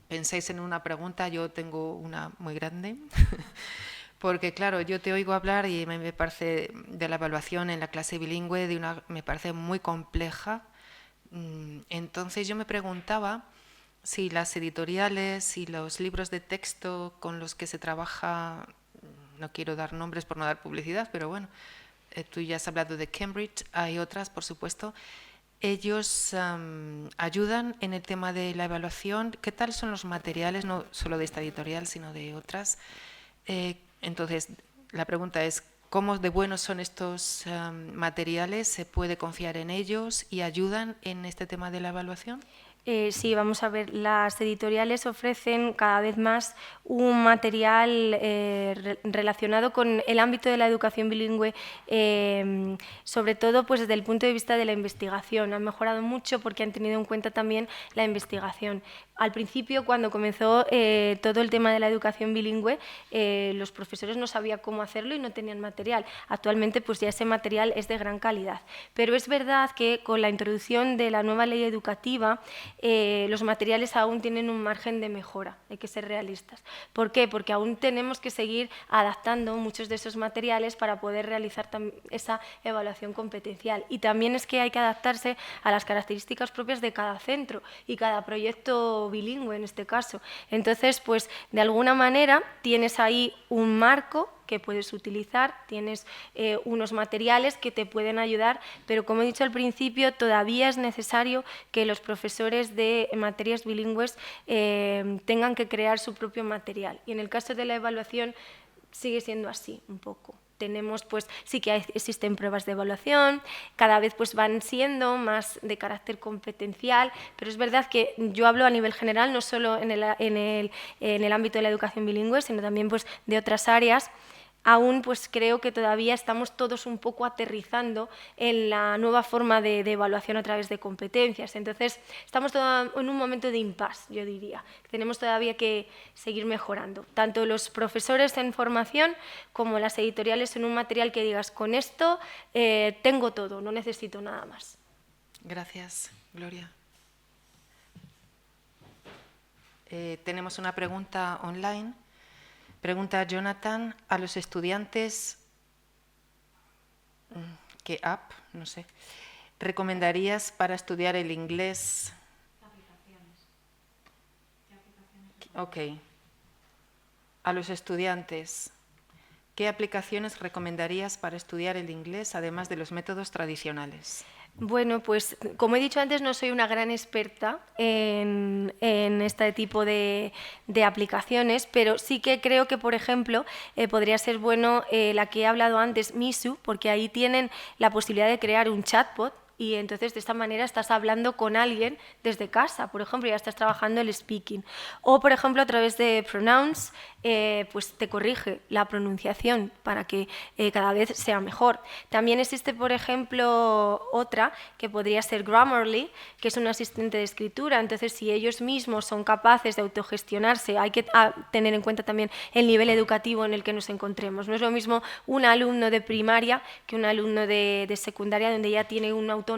pensáis en una pregunta, yo tengo una muy grande. Porque, claro, yo te oigo hablar y me parece de la evaluación en la clase bilingüe, me parece muy compleja. Entonces yo me preguntaba si las editoriales y los libros de texto con los que se trabaja, no quiero dar nombres por no dar publicidad, pero bueno, tú ya has hablado de Cambridge, hay otras, por supuesto. Ellos ayudan en el tema de la evaluación. ¿Qué tal son los materiales, no solo de esta editorial, sino de otras? Entonces, la pregunta es, ¿cómo de buenos son estos materiales? ¿Se puede confiar en ellos y ayudan en este tema de la evaluación? Sí, vamos a ver, las editoriales ofrecen cada vez más un material relacionado con el ámbito de la educación bilingüe, sobre todo pues desde el punto de vista de la investigación. Han mejorado mucho porque han tenido en cuenta también la investigación. Al principio, cuando comenzó todo el tema de la educación bilingüe, los profesores no sabían cómo hacerlo y no tenían material. Actualmente pues ya ese material es de gran calidad. Pero es verdad que con la introducción de la nueva ley educativa, los materiales aún tienen un margen de mejora, hay que ser realistas. ¿Por qué? Porque aún tenemos que seguir adaptando muchos de esos materiales para poder realizar esa evaluación competencial. Y también es que hay que adaptarse a las características propias de cada centro y cada proyecto bilingüe en este caso. Entonces, pues de alguna manera tienes ahí un marco que puedes utilizar, tienes unos materiales que te pueden ayudar, pero como he dicho al principio, todavía es necesario que los profesores de materias bilingües tengan que crear su propio material. Y en el caso de la evaluación sigue siendo así un poco. Tenemos, pues, sí que existen pruebas de evaluación, cada vez pues van siendo más de carácter competencial, pero es verdad que yo hablo a nivel general, no solo en el ámbito de la educación bilingüe, sino también pues de otras áreas. Aún pues creo que todavía estamos todos un poco aterrizando en la nueva forma de evaluación a través de competencias. Entonces, estamos en un momento de impasse, yo diría. Tenemos todavía que seguir mejorando. Tanto los profesores en formación como las editoriales en un material que digas, con esto tengo todo, no necesito nada más. Gracias, Gloria. Tenemos una pregunta online. Pregunta Jonathan, a los estudiantes, ¿qué app? No sé. ¿Recomendarías para estudiar el inglés? Ok. A los estudiantes, ¿qué aplicaciones recomendarías para estudiar el inglés, además de los métodos tradicionales? Bueno, pues como he dicho antes, no soy una gran experta en este tipo de aplicaciones, pero sí que creo que, por ejemplo, podría ser bueno la que he hablado antes, Misu, porque ahí tienen la posibilidad de crear un chatbot y entonces de esta manera estás hablando con alguien desde casa, por ejemplo, ya estás trabajando el speaking. O, por ejemplo, a través de Pronouns, pues te corrige la pronunciación para que cada vez sea mejor. También existe, por ejemplo, otra que podría ser Grammarly, que es un asistente de escritura. Entonces, si ellos mismos son capaces de autogestionarse, hay que tener en cuenta también el nivel educativo en el que nos encontremos. No es lo mismo un alumno de primaria que un alumno de secundaria, donde ya tiene una autonomía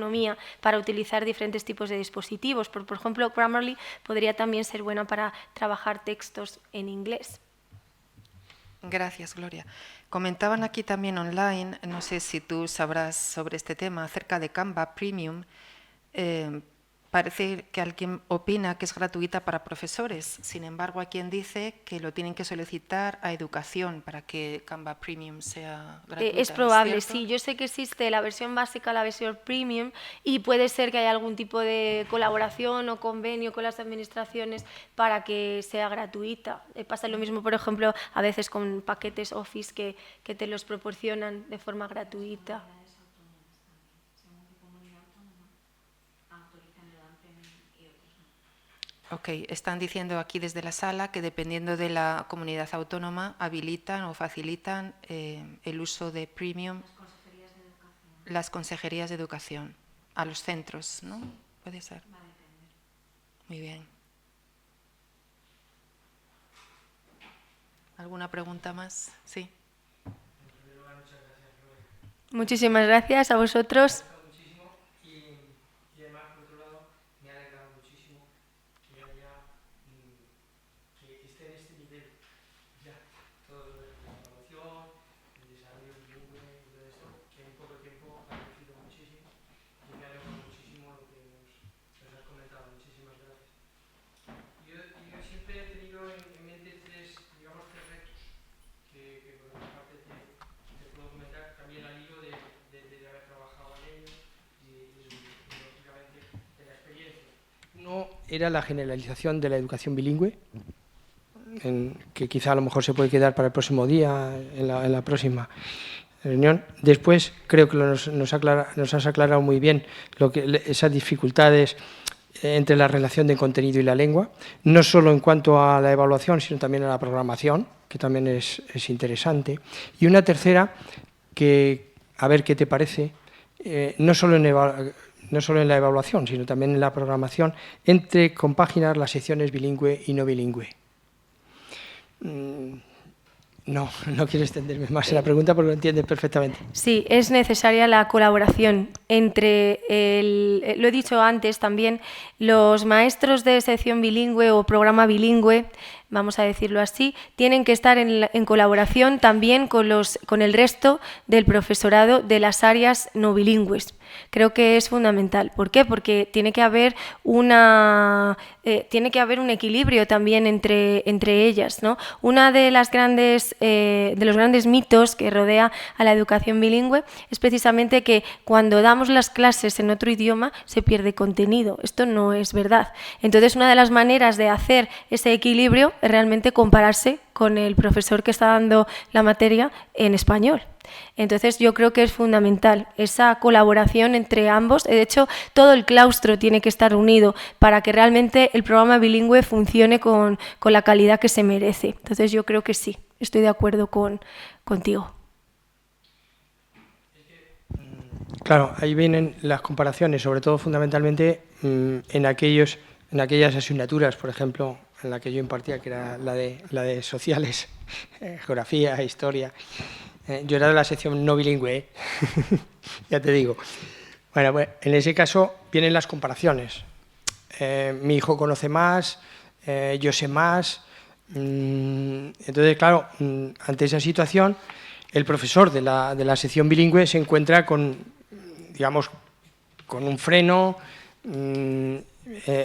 para utilizar diferentes tipos de dispositivos. Por ejemplo, Grammarly podría también ser buena para trabajar textos en inglés. Gracias, Gloria. Comentaban aquí también online, no sé si tú sabrás sobre este tema, acerca de Canva Premium. Parece que alguien opina que es gratuita para profesores, sin embargo hay quien dice que lo tienen que solicitar a educación para que Canva Premium sea gratuita. Es probable, ¿es cierto? sí. Yo sé que existe la versión básica, la versión premium, y puede ser que haya algún tipo de colaboración o convenio con las administraciones para que sea gratuita. Pasa lo mismo, por ejemplo, a veces con paquetes Office que te los proporcionan de forma gratuita. Ok, están diciendo aquí desde la sala que dependiendo de la comunidad autónoma habilitan o facilitan el uso de Premium, las consejerías de educación, a los centros, ¿no? Puede ser. Muy bien. ¿Alguna pregunta más? Sí. Muchísimas gracias a vosotros. Era la generalización de la educación bilingüe, que quizá a lo mejor se puede quedar para el próximo día, en la próxima reunión. Después, creo que nos has aclarado muy bien esas dificultades entre la relación de contenido y la lengua, no solo en cuanto a la evaluación, sino también a la programación, que también es interesante. Y una tercera, que a ver qué te parece, no solo en la evaluación, sino también en la programación, entre compaginar las secciones bilingüe y no bilingüe. No quiero extenderme más en la pregunta porque lo entiendes perfectamente. Sí, es necesaria la colaboración entre, lo he dicho antes también, los maestros de sección bilingüe o programa bilingüe, vamos a decirlo así, tienen que estar en colaboración también con el resto del profesorado de las áreas no bilingües. Creo que es fundamental. ¿Por qué? Porque tiene que haber un equilibrio también entre ellas, ¿no? Una de los grandes mitos que rodea a la educación bilingüe es precisamente que cuando damos las clases en otro idioma se pierde contenido. Esto no es verdad. Entonces, una de las maneras de hacer ese equilibrio es realmente compararse con el profesor que está dando la materia en español. Entonces yo creo que es fundamental esa colaboración entre ambos. De hecho, todo el claustro tiene que estar unido para que realmente el programa bilingüe funcione con la calidad que se merece. Entonces yo creo que sí, estoy de acuerdo contigo. Claro, ahí vienen las comparaciones, sobre todo fundamentalmente en aquellas asignaturas, por ejemplo, en la que yo impartía, que era la de sociales, geografía, historia. Yo era de la sección no bilingüe, ya te digo. Bueno, pues en ese caso vienen las comparaciones. Mi hijo conoce más, yo sé más. Entonces, claro, ante esa situación, el profesor de la sección bilingüe se encuentra con, digamos, con un freno.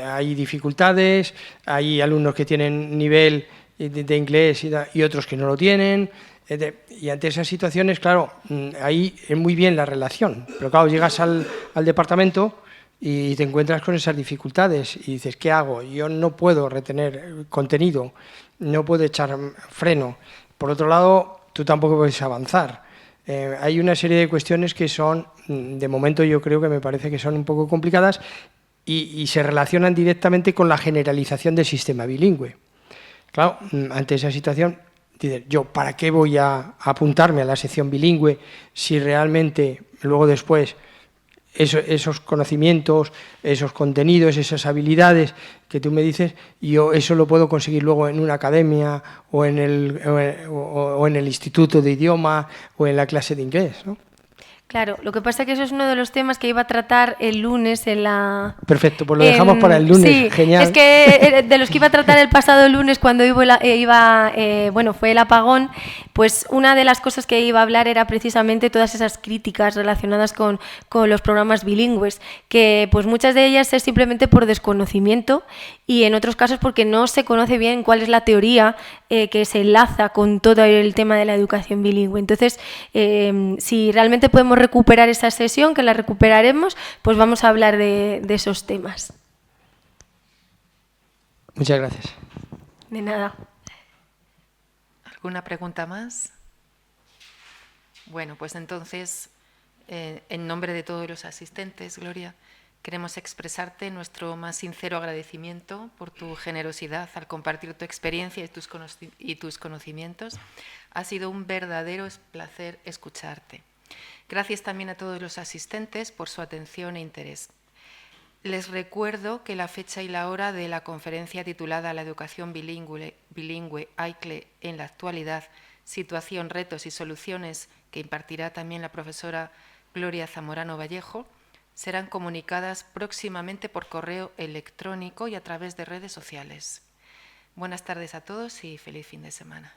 Hay dificultades, hay alumnos que tienen nivel de inglés y otros que no lo tienen, y ante esas situaciones, claro, ahí es muy bien la relación, pero claro, llegas al departamento y te encuentras con esas dificultades y dices, ¿qué hago? Yo no puedo retener contenido, no puedo echar freno. Por otro lado, tú tampoco puedes avanzar. Hay una serie de cuestiones que son, de momento yo creo que me parece que son un poco complicadas y se relacionan directamente con la generalización del sistema bilingüe. Claro, ante esa situación, dices, yo, ¿para qué voy a apuntarme a la sección bilingüe si realmente luego después esos conocimientos, esos contenidos, esas habilidades que tú me dices, yo eso lo puedo conseguir luego en una academia o en el instituto de idioma o en la clase de inglés, ¿no? Claro, lo que pasa es que eso es uno de los temas que iba a tratar el lunes en la... Perfecto, pues lo dejamos para el lunes, sí, genial. Es que de los que iba a tratar el pasado lunes cuando fue el apagón, pues una de las cosas que iba a hablar era precisamente todas esas críticas relacionadas con los programas bilingües, que pues muchas de ellas es simplemente por desconocimiento y en otros casos porque no se conoce bien cuál es la teoría que se enlaza con todo el tema de la educación bilingüe. Entonces, si realmente podemos recuperar esa sesión, que la recuperaremos, pues vamos a hablar de esos temas. Muchas gracias. De nada. ¿Alguna pregunta más? Bueno, pues entonces, en nombre de todos los asistentes, Gloria, queremos expresarte nuestro más sincero agradecimiento por tu generosidad al compartir tu experiencia y tus conocimientos. Ha sido un verdadero placer escucharte. Gracias también a todos los asistentes por su atención e interés. Les recuerdo que la fecha y la hora de la conferencia titulada La educación bilingüe AICLE en la actualidad, situación, retos y soluciones, que impartirá también la profesora Gloria Zamorano Vallejo, serán comunicadas próximamente por correo electrónico y a través de redes sociales. Buenas tardes a todos y feliz fin de semana.